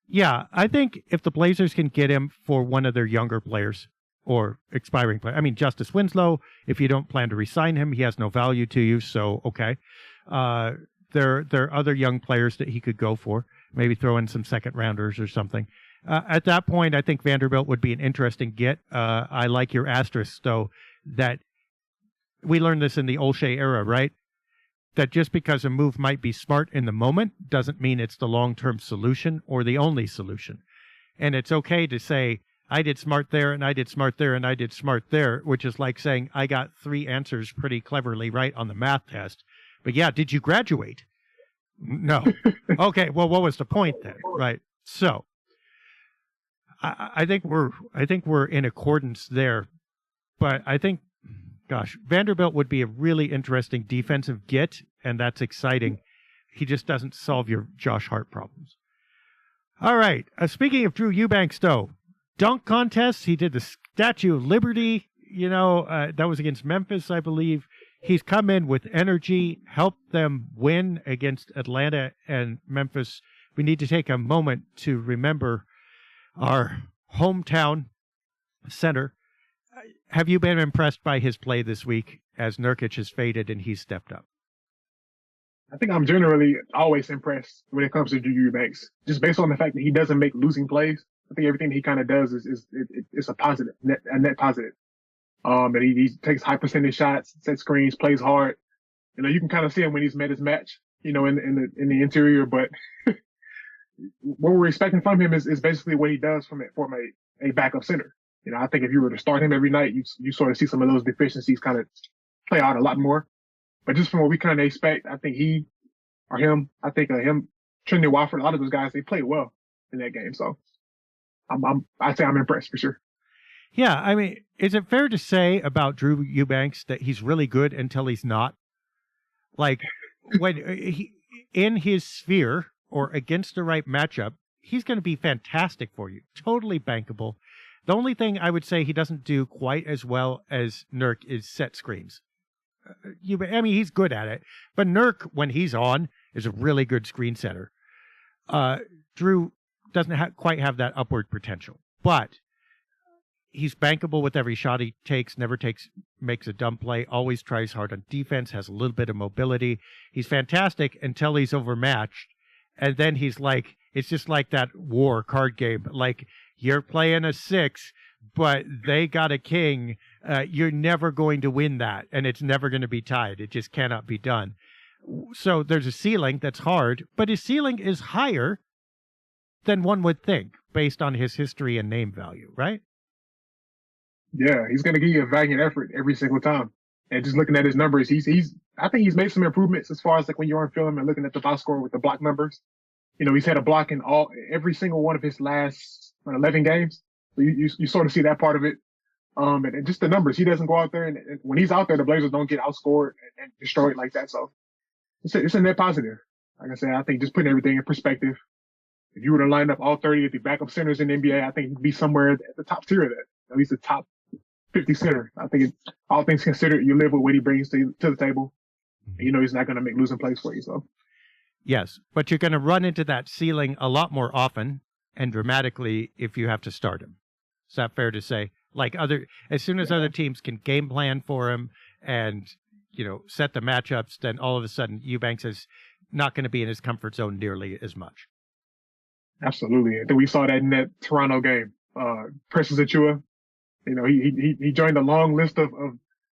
Speaker 1: Yeah, I think if the Blazers can get him for one of their younger players or expiring players, I mean, Justice Winslow, if you don't plan to re-sign him, he has no value to you, so okay. There are other young players that he could go for, maybe throw in some second rounders or something. At that point, I think Vanderbilt would be an interesting get. I like your asterisk, though, that we learned this in the Olshey era, right? That just because a move might be smart in the moment doesn't mean it's the long-term solution or the only solution. And it's okay to say, I did smart there, and I did smart there, and I did smart there, which is like saying, I got 3 answers pretty cleverly right on the math test. But yeah, did you graduate? No. Okay, well, what was the point then, right? So, I think we're in accordance there. But I think, gosh, Vanderbilt would be a really interesting defensive get, and that's exciting. He just doesn't solve your Josh Hart problems. All right. Speaking of Drew Eubanks, though, dunk contests, he did the Statue of Liberty. You know, that was against Memphis, I believe. He's come in with energy, helped them win against Atlanta and Memphis. We need to take a moment to remember our hometown center. Have you been impressed by his play this week as Nurkic has faded and he's stepped up?
Speaker 2: I think I'm generally always impressed when it comes to Drew Eubanks, just based on the fact that he doesn't make losing plays. I think everything he kind of does is a positive, a net positive. And he takes high percentage shots, sets screens, plays hard. You know, you can kind of see him when he's met his match, you know, in the interior. But what we're expecting from him is basically what he does from a backup center. You know, I think if you were to start him every night, you sort of see some of those deficiencies kind of play out a lot more. But just from what we kind of expect, I think him, Trinity Wofford, a lot of those guys, they played well in that game. So I'd say I'm impressed for sure.
Speaker 1: Yeah, I mean, is it fair to say about Drew Eubanks that he's really good until he's not? Like, when he in his sphere or against the right matchup, he's going to be fantastic for you. Totally bankable. The only thing I would say he doesn't do quite as well as Nurk is set screens. I mean, he's good at it. But Nurk, when he's on, is a really good screen setter. Drew doesn't quite have that upward potential. But he's bankable with every shot he takes, makes a dumb play, always tries hard on defense, has a little bit of mobility. He's fantastic until he's overmatched. And then he's like, it's just like that war card game. Like, you're playing a 6, but they got a king. You're never going to win that, and it's never going to be tied. It just cannot be done. So there's a ceiling that's hard, but his ceiling is higher than one would think based on his history and name value, right?
Speaker 2: Yeah, he's going to give you a valiant effort every single time. And just looking at his numbers, I think he's made some improvements as far as like when you're on film and looking at the box score with the block numbers. You know, he's had a block in every single one of his last 11 games. So you sort of see that part of it. And just the numbers, he doesn't go out there and when he's out there, the Blazers don't get outscored and destroyed like that. So it's a net positive. Like I said, I think just putting everything in perspective. If you were to line up all 30 of the backup centers in the NBA, I think he'd be somewhere at the top tier of that. At least the top 50 center. I think all things considered, you live with what he brings to the table. And you know he's not going to make losing plays for you. So
Speaker 1: yes, but you're going to run into that ceiling a lot more often and dramatically if you have to start him. Is that fair to say? Like as soon as other teams can game plan for him and, you know, set the matchups, then all of a sudden Eubanks is not going to be in his comfort zone nearly as much.
Speaker 2: Absolutely. I think we saw that in that Toronto game. Precious Achua. You know, he joined a long list of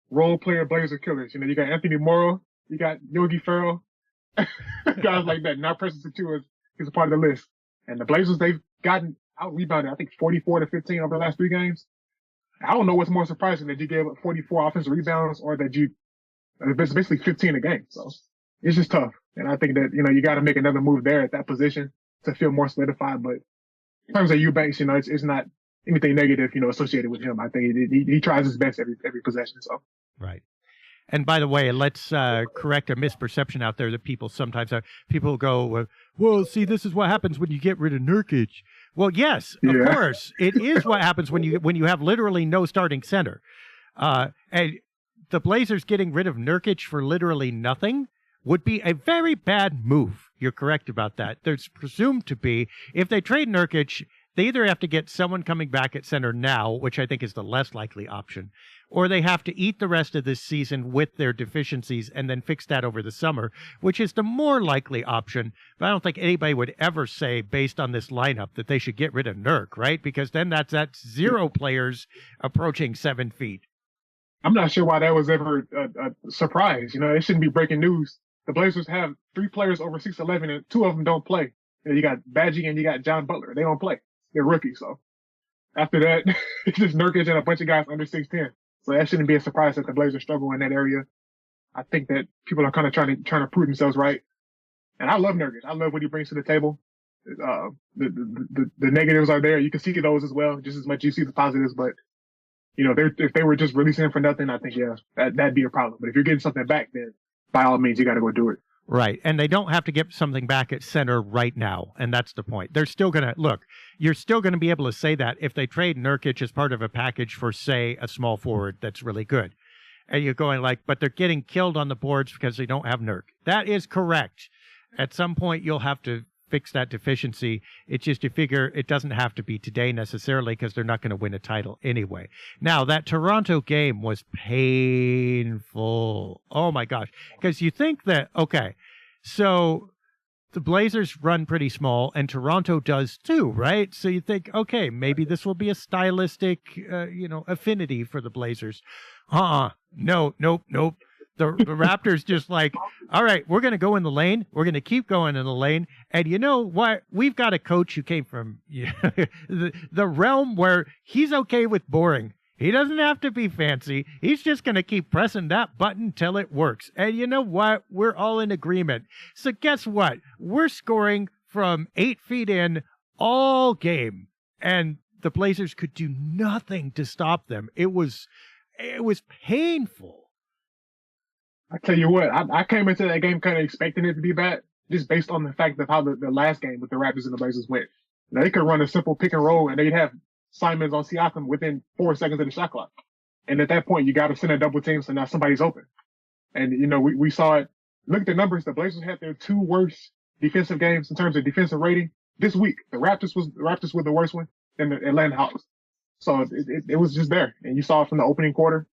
Speaker 2: role player Blazer killers. You know, you got Anthony Morrow, you got Yogi Ferrell, guys like that. Now Precious Achua is a part of the list. And the Blazers, they've gotten out rebounded, I think 44-15 over the last 3 games. I don't know what's more surprising, that you gave up 44 offensive rebounds or that it's basically 15 a game. So it's just tough. And I think that, you know, you got to make another move there at that position to feel more solidified. But in terms of Eubanks, you know, it's not anything negative, you know, associated with him. I think he tries his best every possession. So.
Speaker 1: Right. And by the way, let's correct a misperception out there that people sometimes have. People go, well, see, this is what happens when you get rid of Nurkic. Well, yes, of course. It is what happens when you have literally no starting center. And the Blazers getting rid of Nurkic for literally nothing would be a very bad move. You're correct about that. There's presumed to be, if they trade Nurkic, they either have to get someone coming back at center now, which I think is the less likely option, or they have to eat the rest of this season with their deficiencies and then fix that over the summer, which is the more likely option. But I don't think anybody would ever say, based on this lineup, that they should get rid of Nurk, right? Because then that's 0 players approaching 7 feet.
Speaker 2: I'm not sure why that was ever a surprise. You know, it shouldn't be breaking news. The Blazers have 3 players over 6'11", and 2 of them don't play. You got Badgie and you got John Butler. They don't play. They're rookies. So after that, it's just Nurkic and a bunch of guys under 6'10". So that shouldn't be a surprise that the Blazers struggle in that area. I think that people are kind of trying to prove themselves right. And I love Nurkic. I love what he brings to the table. The negatives are there. You can see those as well, just as much as you see the positives. But, you know, if they were just releasing him for nothing, I think, yeah, that'd be a problem. But if you're getting something back, then by all means, you got to go do it.
Speaker 1: Right. And they don't have to get something back at center right now. And that's the point. They're still going to look, you're still going to be able to say that if they trade Nurkic as part of a package for, say, a small forward that's really good. And you're going like, but they're getting killed on the boards because they don't have Nurk. That is correct. At some point, you'll have to fix that deficiency. It's just you figure it doesn't have to be today necessarily because they're not going to win a title anyway. Now, that Toronto game was painful. Oh, my gosh. Because you think that, okay, so the Blazers run pretty small and Toronto does too, right? So you think, okay, maybe this will be a stylistic, affinity for the Blazers. Nope. The Raptors just like, all right, we're going to go in the lane. We're going to keep going in the lane. And you know what? We've got a coach who came from the realm where he's okay with boring. He doesn't have to be fancy. He's just going to keep pressing that button till it works. And you know what? We're all in agreement. So guess what? We're scoring from 8 feet in all game. And the Blazers could do nothing to stop them. It was painful.
Speaker 2: I tell you what, I came into that game kind of expecting it to be bad, just based on the fact of how the last game with the Raptors and the Blazers went. Now, they could run a simple pick and roll, and they'd have Simons on Siakam within 4 seconds of the shot clock. And at that point, you got to send a double team, so now somebody's open. And, you know, we saw it. Look at the numbers. The Blazers had their 2 worst defensive games in terms of defensive rating this week. The Raptors were the worst one, and the Atlanta Hawks. So it was just there. And you saw it from the opening quarter.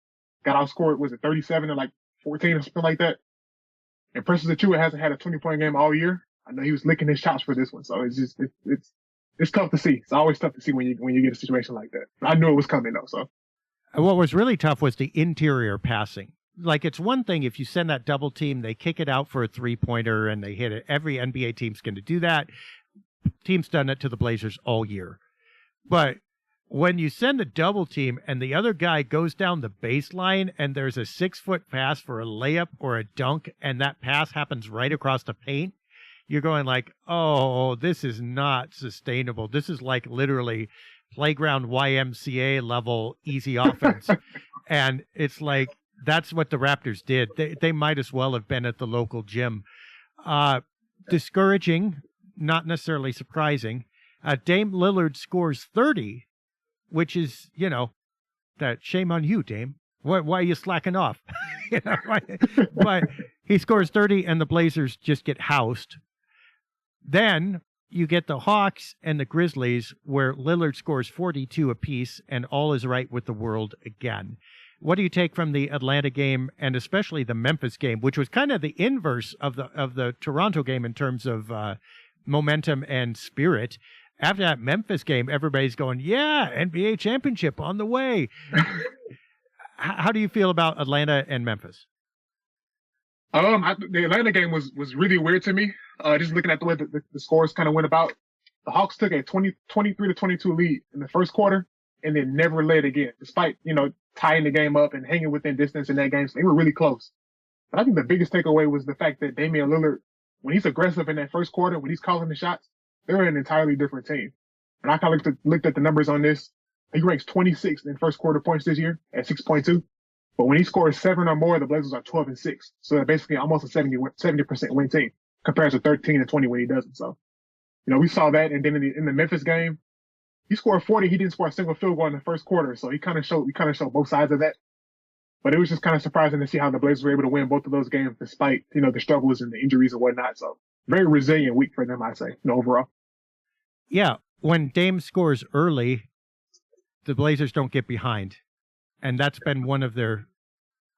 Speaker 2: Got outscored, was it 37 and like 14 or something like that. And Precious Achua hasn't had a 20-point game all year. I know he was licking his chops for this one, so it's tough to see. It's always tough to see when you get a situation like that. I knew it was coming though. So
Speaker 1: what was really tough was the interior passing. Like, it's one thing if you send that double team, they kick it out for a 3-pointer and they hit it. Every NBA team's going to do that. Team's done it to the Blazers all year. But when you send a double team and the other guy goes down the baseline and there's a 6-foot pass for a layup or a dunk and that pass happens right across the paint, you're going like, oh, this is not sustainable. This is like literally playground YMCA level easy offense. And it's like, that's what the Raptors did. They might as well have been at the local gym. Discouraging, not necessarily surprising. Dame Lillard scores 30, which is, that shame on you, Dame. Why are you slacking off? But he scores 30 and the Blazers just get housed. Then you get the Hawks and the Grizzlies where Lillard scores 42 apiece and all is right with the world again. What do you take from the Atlanta game and especially the Memphis game, which was kind of the inverse of the Toronto game in terms of momentum and spirit? after that Memphis game, everybody's going, yeah, NBA championship on the way. How do you feel about Atlanta and Memphis?
Speaker 2: The Atlanta game was really weird to me. Just looking at the way the scores kind of went about. The Hawks took a 23-22 lead in the first quarter and then never led again, despite, tying the game up and hanging within distance in that game. So they were really close. But I think the biggest takeaway was the fact that Damian Lillard, when he's aggressive in that first quarter, when he's calling the shots, they're an entirely different team. And I kind of looked at the numbers on this. He ranks 26th in first quarter points this year at 6.2. But when he scores 7 or more, the Blazers are 12-6. So they're basically almost a 70% win team compared to 13-20 when he doesn't. So, we saw that. And then in the Memphis game, he scored 40. He didn't score a single field goal in the first quarter. So we kind of showed both sides of that. But it was just kind of surprising to see how the Blazers were able to win both of those games despite, the struggles and the injuries and whatnot. So very resilient week for them, I'd say, overall.
Speaker 1: Yeah. When Dame scores early, the Blazers don't get behind. And that's been one of their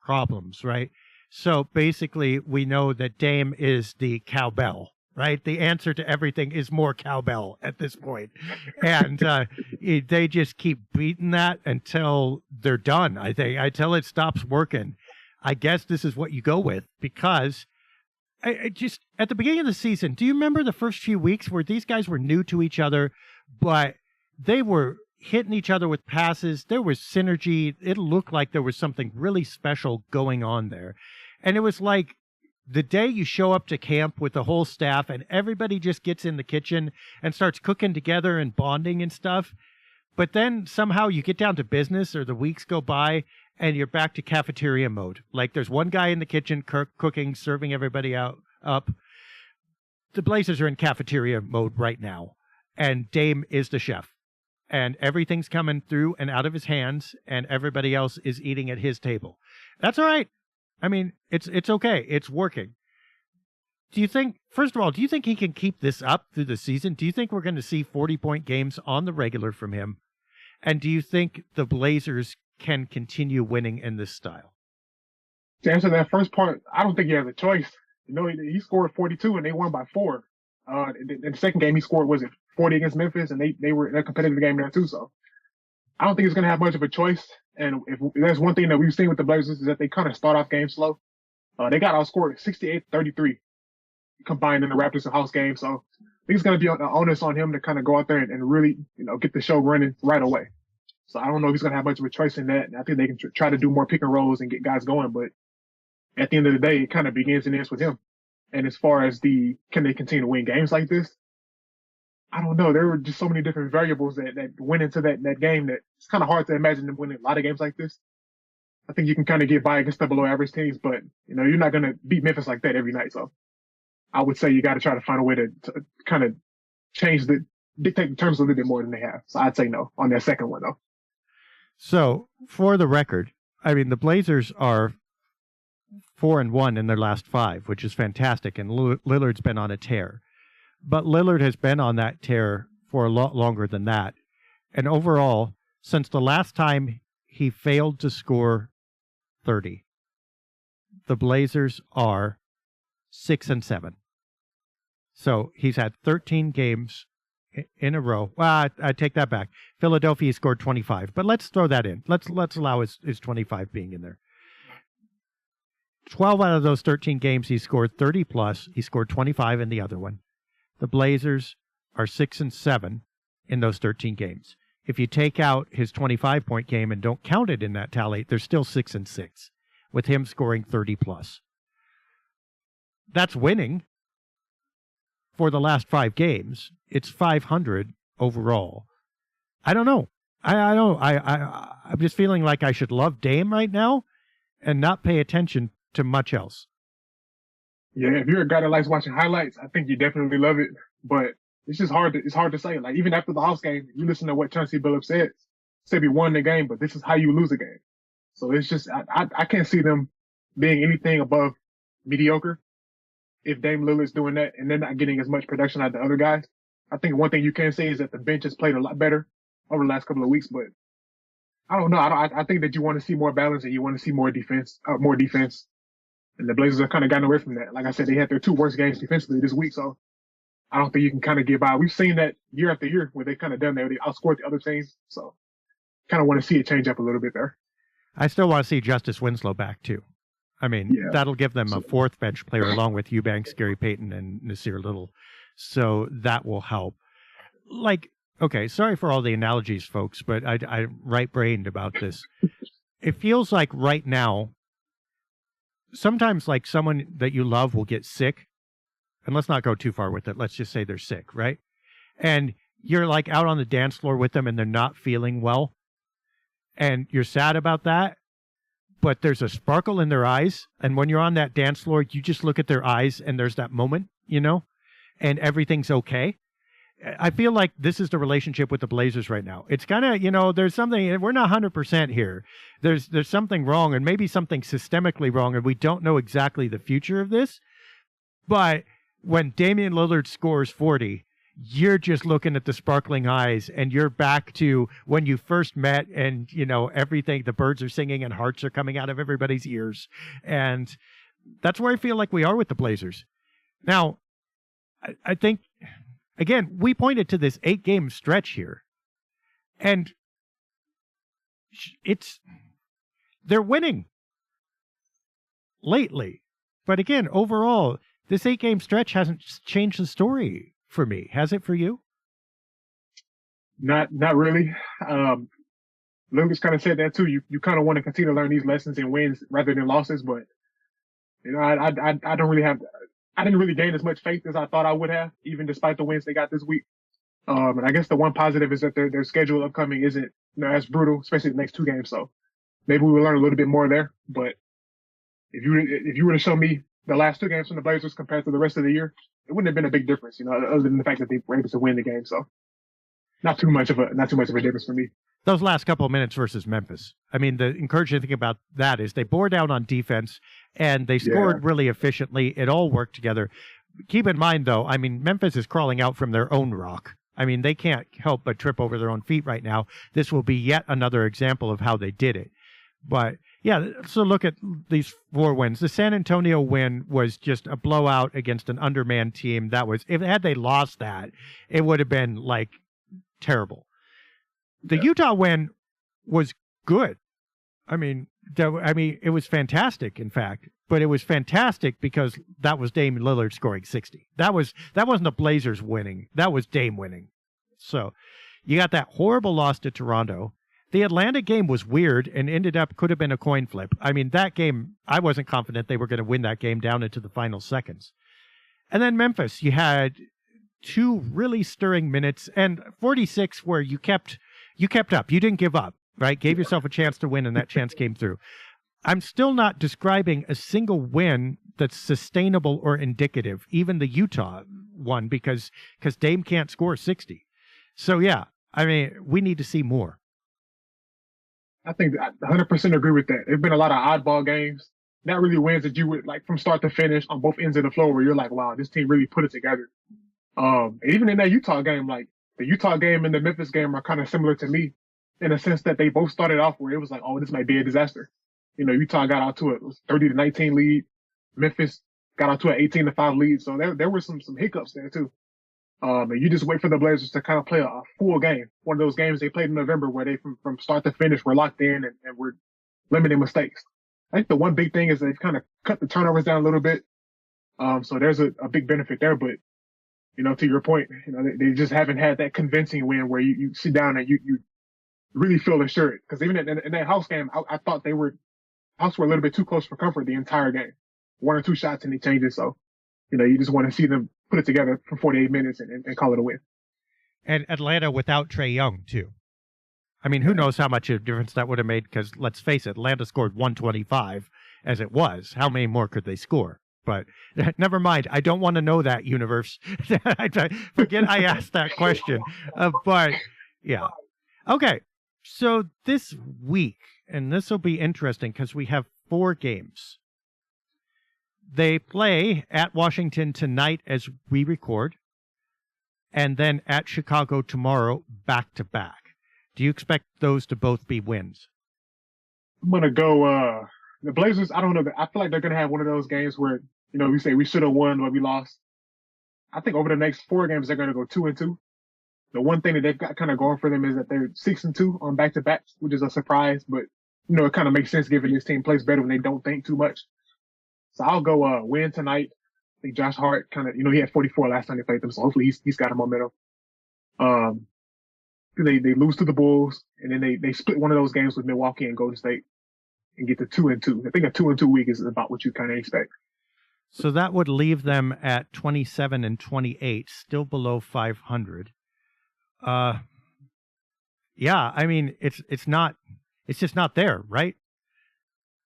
Speaker 1: problems, right? So basically, we know that Dame is the cowbell, right? The answer to everything is more cowbell at this point. And they just keep beating that until they're done, I think, until it stops working. I guess this is what you go with, because I just at the beginning of the season, do you remember the first few weeks where these guys were new to each other, but they were hitting each other with passes? There was synergy. It looked like there was something really special going on there. And it was like the day you show up to camp with the whole staff and everybody just gets in the kitchen and starts cooking together and bonding and stuff. But then somehow you get down to business, or the weeks go by and you're back to cafeteria mode. Like there's one guy in the kitchen cooking, serving everybody up. The Blazers are in cafeteria mode right now. And Dame is the chef. And everything's coming through and out of his hands, and everybody else is eating at his table. That's all right. I mean, it's okay. It's working. First of all, do you think he can keep this up through the season? Do you think we're going to see 40-point games on the regular from him? And do you think the Blazers can continue winning in this style?
Speaker 2: To answer that first part, I don't think he has a choice. He scored 42 and they won by 4. In the second game, he scored, 40 against Memphis, and they were in a competitive game there too. So I don't think he's going to have much of a choice. And if there's one thing that we've seen with the Blazers is that they kind of start off games slow. They got outscored 68-33 combined in the Raptors and Hawks game. So I think it's going to be an onus on him to kind of go out there and really, get the show running right away. So I don't know if he's going to have much of a choice in that. And I think they can try to do more pick and rolls and get guys going. But at the end of the day, it kind of begins and ends with him. And as far as can they continue to win games like this? I don't know. There were just so many different variables that went into that game that it's kind of hard to imagine them winning a lot of games like this. I think you can kind of get by against the below average teams, but you're not going to beat Memphis like that every night. So I would say you got to try to find a way to kind of dictate the terms a little bit more than they have. So I'd say no on that second one though.
Speaker 1: So for the record, I mean, the Blazers are 4-1 in their last 5, which is fantastic. And Lillard's been on a tear. But Lillard has been on that tear for a lot longer than that. And overall, since the last time he failed to score 30, the Blazers are 6-7. So he's had 13 games in a row. Well, I take that back. Philadelphia scored 25, but let's throw that in. Let's allow his 25 being in there. 12 out of those 13 games, he scored 30 plus. He scored 25 in the other one. The Blazers are 6-7 in those 13 games. If you take out his 25-point game and don't count it in that tally, they're still 6-6, with him scoring 30 plus. That's winning for the last 5 games. It's 500 overall. I don't know. I'm just feeling like I should love Dame right now and not pay attention to much else.
Speaker 2: Yeah, if you're a guy that likes watching highlights, I think you definitely love it. But it's just hard to say. Like, even after the Hawks game, you listen to what Chauncey Billups said he won the game, but this is how you lose a game. So it's just, I can't see them being anything above mediocre if Dame Lillard's doing that and they're not getting as much production out of the other guys. I think one thing you can say is that the bench has played a lot better over the last couple of weeks, but I don't know. I think that you want to see more balance and you want to see more defense. And the Blazers have kind of gotten away from that. Like I said, they had their 2 worst games defensively this week. So I don't think you can kind of get by. We've seen that year after year where they kind of done that. They outscored the other teams. So kind of want to see it change up a little bit there.
Speaker 1: I still want to see Justice Winslow back, too. I mean, that'll give them a fourth bench player along with Eubanks, Gary Payton, and Nasir Little. So that will help. Like, okay, sorry for all the analogies, folks, but I'm right-brained about this. It feels like right now, sometimes like someone that you love will get sick, and let's not go too far with it. Let's just say they're sick, right? And you're like out on the dance floor with them and they're not feeling well, and you're sad about that, but there's a sparkle in their eyes, and when you're on that dance floor, you just look at their eyes and there's that moment, you know, and everything's okay. I feel like this is the relationship with the Blazers right now. It's kind of, you know, there's something, we're not 100% here. There's something wrong, and maybe something systemically wrong, and we don't know exactly the future of this. But when Damian Lillard scores 40, you're just looking at the sparkling eyes, and you're back to when you first met, and, you know, everything, the birds are singing and hearts are coming out of everybody's ears. And that's where I feel like we are with the Blazers. Now, I think, again, we pointed to this 8-game stretch here, and they're winning lately. But again, overall, this 8-game stretch hasn't changed the story for me. Has it for you?
Speaker 2: Not really. Lucas kind of said that too. You kind of want to continue to learn these lessons and wins rather than losses, but you know, I don't really have. I didn't really gain as much faith as I thought I would have, even despite the wins they got this week. And I guess the one positive is that their schedule upcoming isn't, you know, as brutal, especially the next 2 games. So maybe we will learn a little bit more there. But if you were to show me the last 2 games from the Blazers compared to the rest of the year, it wouldn't have been a big difference, you know, other than the fact that they were able to win the game. So not too much of a difference for me.
Speaker 1: Those last couple of minutes versus Memphis. I mean, the encouraging thing about that is they bore down on defense and they scored really efficiently. It all worked together. Keep in mind, though, I mean, Memphis is crawling out from their own rock. I mean, they can't help but trip over their own feet right now. This will be yet another example of how they did it. But yeah, so look at these 4 wins. The San Antonio win was just a blowout against an undermanned team. That was, had they lost that, it would have been like terrible. The Utah win was good. I mean, it was fantastic, in fact. But it was fantastic because that was Dame Lillard scoring 60. That wasn't the Blazers winning. That was Dame winning. So you got that horrible loss to Toronto. The Atlanta game was weird and could have been a coin flip. I mean, that game, I wasn't confident they were going to win that game down into the final seconds. And then Memphis, you had 2 really stirring minutes and 46 where you kept up. You didn't give up, right? Gave yourself a chance to win, and that chance came through. I'm still not describing a single win that's sustainable or indicative, even the Utah one, because Dame can't score 60. So, yeah, I mean, we need to see more.
Speaker 2: I think I 100% agree with that. There's been a lot of oddball games, not really wins that you would, like, from start to finish on both ends of the floor where you're like, wow, this team really put it together. Even in that Utah game, like, the Utah game and the Memphis game are kind of similar to me in a sense that they both started off where it was like, oh, this might be a disaster. You know, Utah got out to it was 30-19 lead. Memphis got out to an 18-5 lead. So there were some hiccups there too. And you just wait for the Blazers to kind of play a full game. One of those games they played in November where they from start to finish were locked in and were limiting mistakes. I think the one big thing is they've kind of cut the turnovers down a little bit. So there's a big benefit there, but you know, to your point, you know, they just haven't had that convincing win where you sit down and you really feel assured. Because even in that house game, I thought Hawks were a little bit too close for comfort the entire game. 1 or 2 shots and they changed it. So, you know, you just want to see them put it together for 48 minutes and call it a win.
Speaker 1: And Atlanta without Trae Young, too. I mean, who knows how much of a difference that would have made, because let's face it, Atlanta scored 125 as it was. How many more could they score? But never mind. I don't want to know that, universe. Forget I asked that question. But, yeah. Okay. So this week, and this will be interesting because we have 4 games. They play at Washington tonight as we record, and then at Chicago tomorrow, back-to-back. Do you expect those to both be wins?
Speaker 2: I'm going to go the Blazers. I don't know. I feel like they're going to have one of those games where, you know, we say we should have won, but we lost. I think over the next 4 games, they're going to go 2-2. The one thing that they've got kind of going for them is that they're 6-2 on back-to-backs, which is a surprise, but it kind of makes sense given this team plays better when they don't think too much. So I'll go win tonight. I think Josh Hart kind of, he had 44 last time they played them, so hopefully he's got a momentum. They lose to the Bulls, and then they split one of those games with Milwaukee and Golden State and get to 2-2. I think a 2-2 week is about what you kind of expect.
Speaker 1: So that would leave them at 27-28, still below 500. Yeah, I mean, it's just not there, right?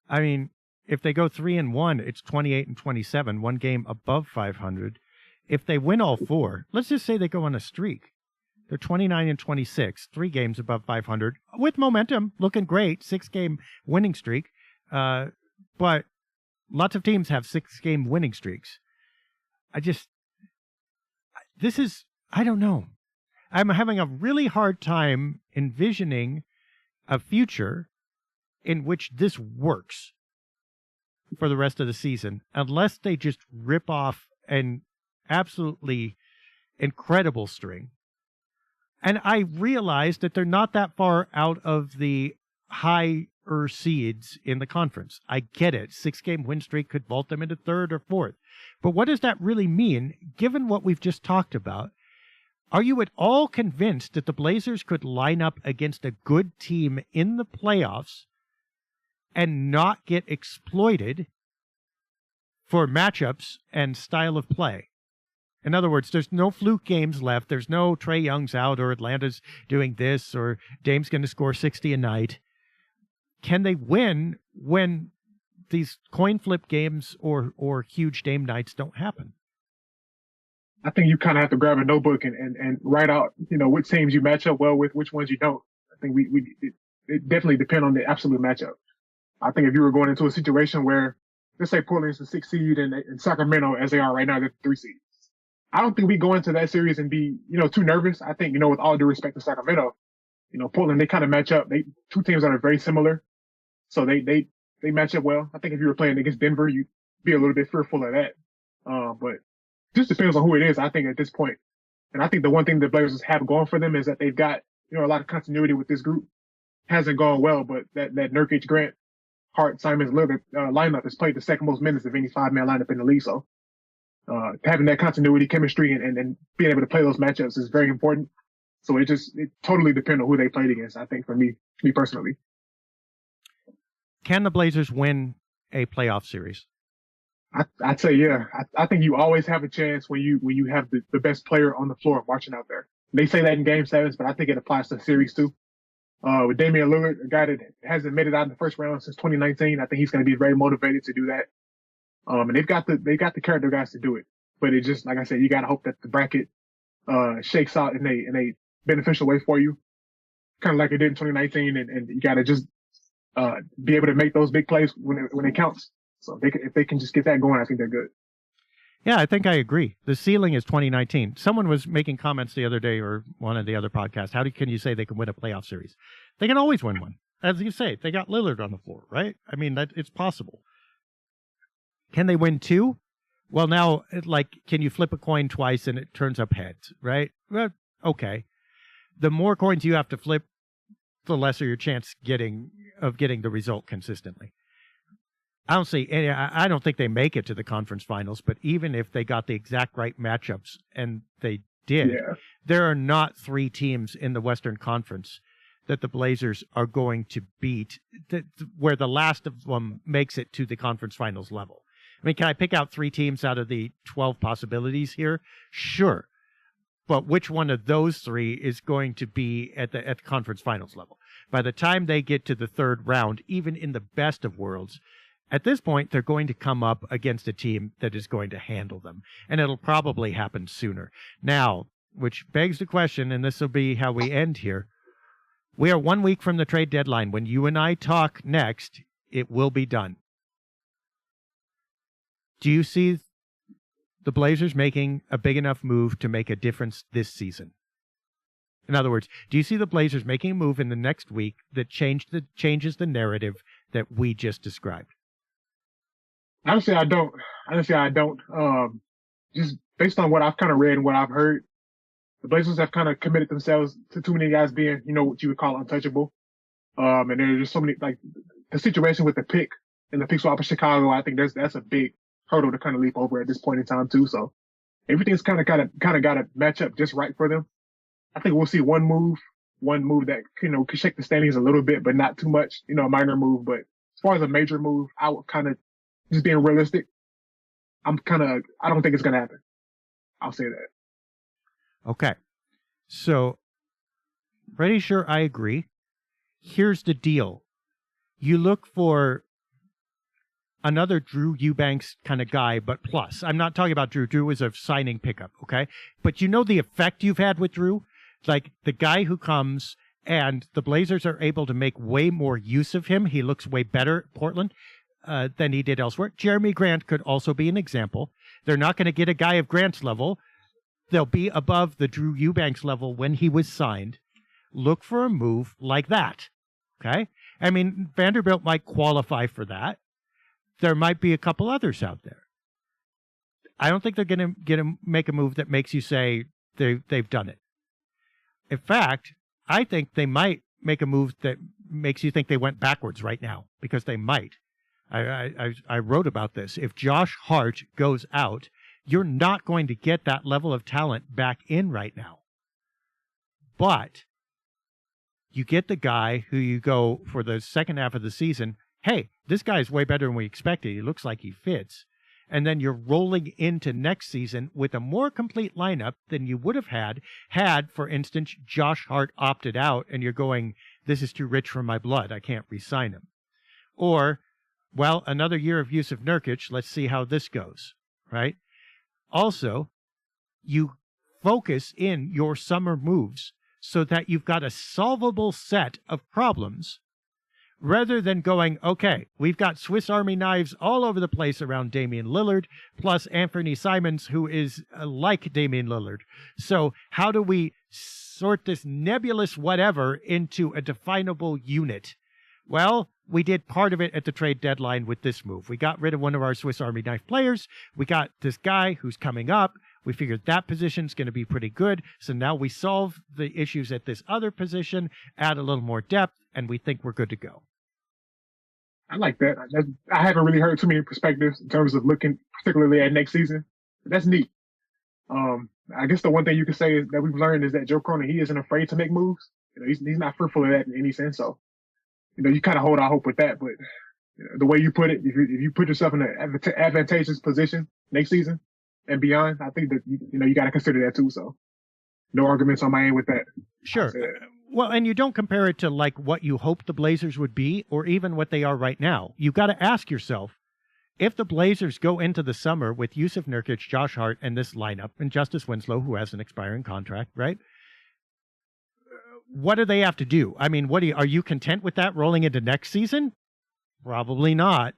Speaker 1: I mean, if they go 3-1, it's 28-27, one game above 500. If they win all 4, let's just say they go on a streak. They're 29-26, 3 games above 500 with momentum, looking great, 6-game winning streak. But lots of teams have 6-game winning streaks. I don't know. I'm having a really hard time envisioning a future in which this works for the rest of the season, unless they just rip off an absolutely incredible string. And I realize that they're not that far out of the higher seeds in the conference. I get it. 6-game win streak could vault them into 3rd or 4th. But what does that really mean, given what we've just talked about? Are you at all convinced that the Blazers could line up against a good team in the playoffs and not get exploited for matchups and style of play? In other words, there's no fluke games left. There's no Trae Young's out or Atlanta's doing this or Dame's going to score 60 a night. Can they win when these coin flip games or huge Dame nights don't happen?
Speaker 2: I think you kind of have to grab a notebook and write out, which teams you match up well with, which ones you don't. I think it definitely depends on the absolute matchup. I think if you were going into a situation where, let's say Portland's the 6th seed and Sacramento, as they are right now, they're the 3 seed. I don't think we go into that series and be, too nervous. I think, with all due respect to Sacramento, Portland, they kind of match up. Two teams that are very similar. So they match up well. I think if you were playing against Denver, you'd be a little bit fearful of that. But just depends on who it is, I think, at this point. And I think the one thing the Blazers have going for them is that they've got, a lot of continuity with this group. Hasn't gone well, but that Nurkic, Grant, Hart, Simons, Lillard lineup has played the second most minutes of any 5-man lineup in the league. So having that continuity, chemistry, and being able to play those matchups is very important. So it totally depends on who they played against, I think, for me personally.
Speaker 1: Can the Blazers win a playoff series?
Speaker 2: I'd say, yeah. I think you always have a chance when you have the best player on the floor marching out there. They say that in Game 7s, but I think it applies to series too. With Damian Lillard, a guy that hasn't made it out in the first round since 2019, I think he's going to be very motivated to do that. And they've got the character guys to do it. But it just, like I said, you got to hope that the bracket shakes out in a beneficial way for you, kind of like it did in 2019. And you got to just be able to make those big plays when it counts. So if they can just get that going, I think they're good.
Speaker 1: Yeah, I think I agree. The ceiling is 2019. Someone was making comments the other day, or one of the other podcasts. Can you say they can win a playoff series? They can always win one. As you say, they got Lillard on the floor, right? I mean, it's possible. Can they win 2? Well, now, can you flip a coin twice and it turns up heads, right? Well, okay. The more coins you have to flip, the lesser your chance of getting the result consistently. I don't think they make it to the conference finals, but even if they got the exact right matchups, and they did, there are not 3 teams in the Western Conference that the Blazers are going to beat, where the last of them makes it to the conference finals level. I mean, can I pick out 3 teams out of the 12 possibilities here? Sure. But which one of those 3 is going to be at the conference finals level? By the time they get to the 3rd round, even in the best of worlds, at this point, they're going to come up against a team that is going to handle them, and it'll probably happen sooner. Now, which begs the question, and this will be how we end here, we are 1 week from the trade deadline. When you and I talk next, it will be done. Do you see the Blazers making a big enough move to make a difference this season? In other words, do you see the Blazers making a move in the next week that changes the narrative that we just described?
Speaker 2: Honestly, I don't. just based on what I've kind of read and what I've heard, the Blazers have kind of committed themselves to too many guys being, what you would call untouchable. And there's just so many, like the situation with the pick and the pick swap in Chicago. I think that's a big hurdle to kind of leap over at this point in time too. So everything's kind of got to match up just right for them. I think we'll see one move that, could shake the standings a little bit, but not too much, a minor move. But as far as a major move, I would kind of, just being realistic, I don't think it's going to happen. I'll say that.
Speaker 1: Okay. So, pretty sure I agree. Here's the deal. You look for another Drew Eubanks kind of guy, but plus. I'm not talking about Drew. Drew is a signing pickup, okay? But you know the effect you've had with Drew? Like the guy who comes and the Blazers are able to make way more use of him. He looks way better at Portland than he did elsewhere. Jerami Grant could also be an example. They're not going to get a guy of Grant's level. They'll be above the Drew Eubanks level when he was signed. Look for a move like that, okay? I mean, Vanderbilt might qualify for that. There might be a couple others out there. I don't think they're going to make a move that makes you say they've done it. In fact, I think they might make a move that makes you think they went backwards right now, because they might. I wrote about this. If Josh Hart goes out, you're not going to get that level of talent back in right now. But you get the guy who you go for the second half of the season, hey, this guy's way better than we expected. He looks like he fits. And then you're rolling into next season with a more complete lineup than you would have had, for instance, Josh Hart opted out and you're going, this is too rich for my blood. I can't re-sign him. Or, well, another year of Jusuf Nurkic. Let's see how this goes, right? Also, you focus in your summer moves so that you've got a solvable set of problems rather than going, okay, we've got Swiss Army knives all over the place around Damian Lillard, plus Anthony Simons, who is like Damian Lillard. So how do we sort this nebulous whatever into a definable unit? Well, we did part of it at the trade deadline with this move. We got rid of one of our Swiss Army knife players. We got this guy who's coming up. We figured that position's going to be pretty good. So now we solve the issues at this other position, add a little more depth, and we think we're good to go.
Speaker 2: I like that. I haven't really heard too many perspectives in terms of looking particularly at next season. That's neat. I guess the one thing you could say is that we've learned is that Joe Cronin, he isn't afraid to make moves. He's not fearful of that in any sense. So, you kind of hold out hope with that. But the way you put it, if you put yourself in an advantageous position next season and beyond, I think that you got to consider that too. So, no arguments on my end with that.
Speaker 1: Sure. Well, and you don't compare it to like what you hoped the Blazers would be or even what they are right now. You got to ask yourself, if the Blazers go into the summer with Jusuf Nurkic, Josh Hart, and this lineup, and Justice Winslow, who has an expiring contract, right? What do they have to do? I mean, are you content with that rolling into next season? Probably not.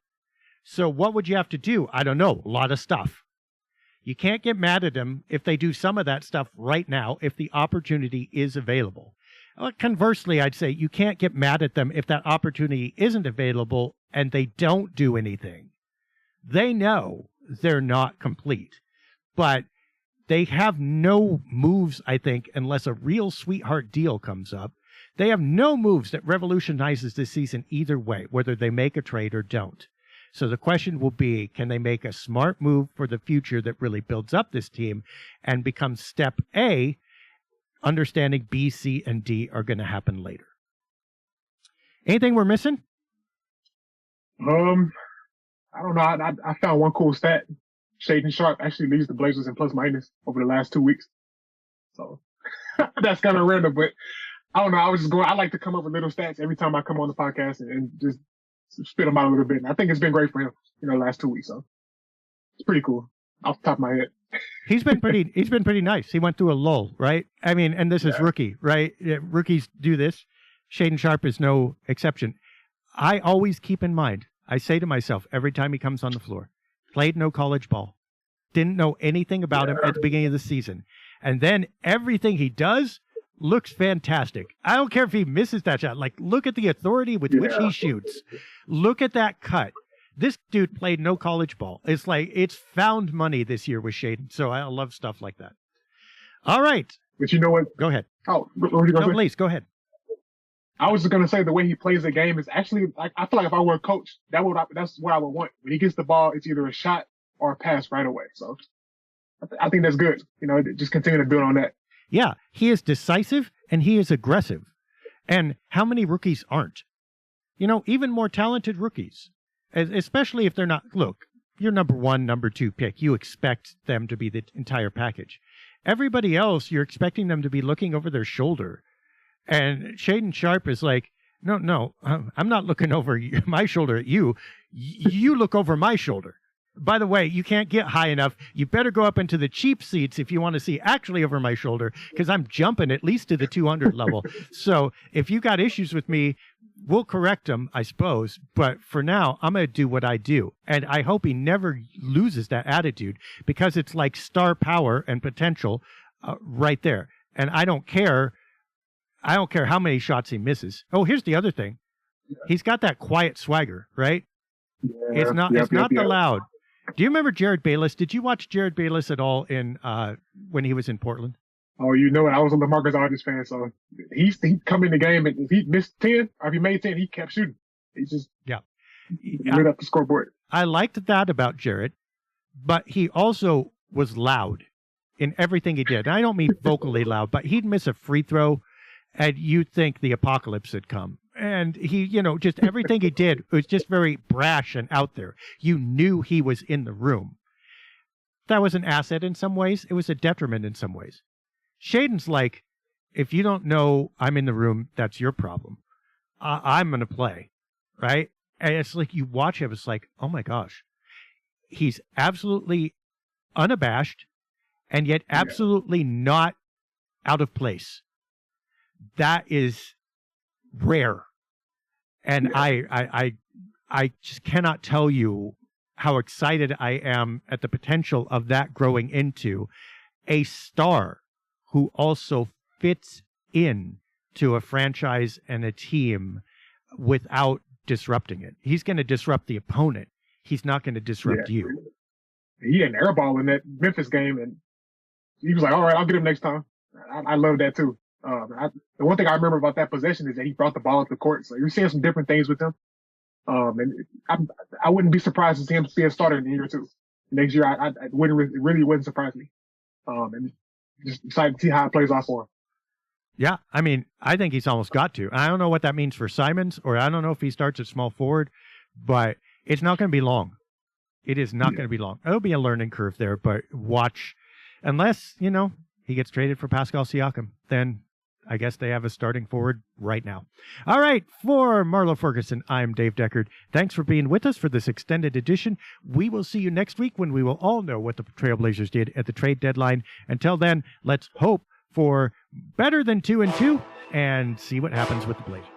Speaker 1: So what would you have to do? I don't know. A lot of stuff. You can't get mad at them if they do some of that stuff right now, if the opportunity is available. Conversely, I'd say you can't get mad at them if that opportunity isn't available and they don't do anything. They know they're not complete, but they have no moves, I think, unless a real sweetheart deal comes up. They have no moves that revolutionizes this season either way, whether they make a trade or don't. So the question will be, can they make a smart move for the future that really builds up this team and becomes step A, understanding B, C, and D are going to happen later. Anything we're missing?
Speaker 2: I don't know. I found one cool stat. Shaedon Sharpe actually leads the Blazers in plus minus over the last 2 weeks. So that's kind of random, but I don't know. I like to come up with little stats every time I come on the podcast and just spit them out a little bit. And I think it's been great for him, the last 2 weeks. So it's pretty cool off the top of my head.
Speaker 1: He's been pretty nice. He went through a lull, right? I mean, and this is rookie, right? Rookies do this. Shaedon Sharpe is no exception. I always keep in mind, I say to myself every time he comes on the floor, played no college ball, didn't know anything about him at the beginning of the season. And then everything he does looks fantastic. I don't care if he misses that shot. Like, look at the authority with which he shoots. Look at that cut. This dude played no college ball. It's like it's found money this year with Shaedon. So I love stuff like that. All right.
Speaker 2: But you know what?
Speaker 1: Go ahead.
Speaker 2: Oh, what were you going to say?
Speaker 1: Please, go ahead.
Speaker 2: I was just going to say the way he plays the game is actually, like, I feel like if I were a coach, that's what I would want. When he gets the ball, it's either a shot or a pass right away. So I think that's good. Just continue to build on that.
Speaker 1: Yeah, he is decisive and he is aggressive. And how many rookies aren't? Even more talented rookies, especially if they're not, look, you're number 1, number 2 pick. You expect them to be the entire package. Everybody else, you're expecting them to be looking over their shoulder. And Shaedon Sharpe is like, no, I'm not looking over my shoulder at you. You look over my shoulder. By the way, you can't get high enough. You better go up into the cheap seats if you want to see actually over my shoulder, because I'm jumping at least to the 200 level. So if you got issues with me, we'll correct them, I suppose. But for now, I'm going to do what I do. And I hope he never loses that attitude, because it's like star power and potential right there. And I don't care how many shots he misses. Oh, here's the other thing. He's got that quiet swagger, right?
Speaker 2: Yeah,
Speaker 1: it's not the loud. Do you remember Jared Bayless? Did you watch Jared Bayless at all when he was in Portland?
Speaker 2: Oh, I was a LaMarcus Aldridge fan, so he'd come in the game, and if he missed 10 or if he made 10, he kept shooting. He just lit up the scoreboard.
Speaker 1: I liked that about Jared, but he also was loud in everything he did. And I don't mean vocally loud, but he'd miss a free throw, and you'd think the apocalypse had come. And he, just everything he did was just very brash and out there. You knew he was in the room. That was an asset in some ways. It was a detriment in some ways. Shaedon's like, if you don't know I'm in the room, that's your problem. I'm going to play, right? And it's like you watch him, it's like, oh my gosh. He's absolutely unabashed and yet absolutely not out of place. That is rare. And I just cannot tell you how excited I am at the potential of that growing into a star who also fits in to a franchise and a team without disrupting it. He's going to disrupt the opponent. He's not going to disrupt you.
Speaker 2: He had an air ball in that Memphis game, and he was like, all right, I'll get him next time. I love that too. The one thing I remember about that possession is that he brought the ball up the court. So you're seeing some different things with him. And I wouldn't be surprised to see him be a starter in the year or two. Next year, I really wouldn't surprise me. And just excited to see how it plays off for him.
Speaker 1: Yeah, I mean, I think he's almost got to. I don't know what that means for Simons, or I don't know if he starts at small forward, but it's not going to be long. It is not going to be long. It'll be a learning curve there, but watch. Unless, he gets traded for Pascal Siakam, then I guess they have a starting forward right now. All right, for Marlow Ferguson, I'm Dave Deckard. Thanks for being with us for this extended edition. We will see you next week when we will all know what the Trailblazers did at the trade deadline. Until then, let's hope for better than 2-2 and see what happens with the Blazers.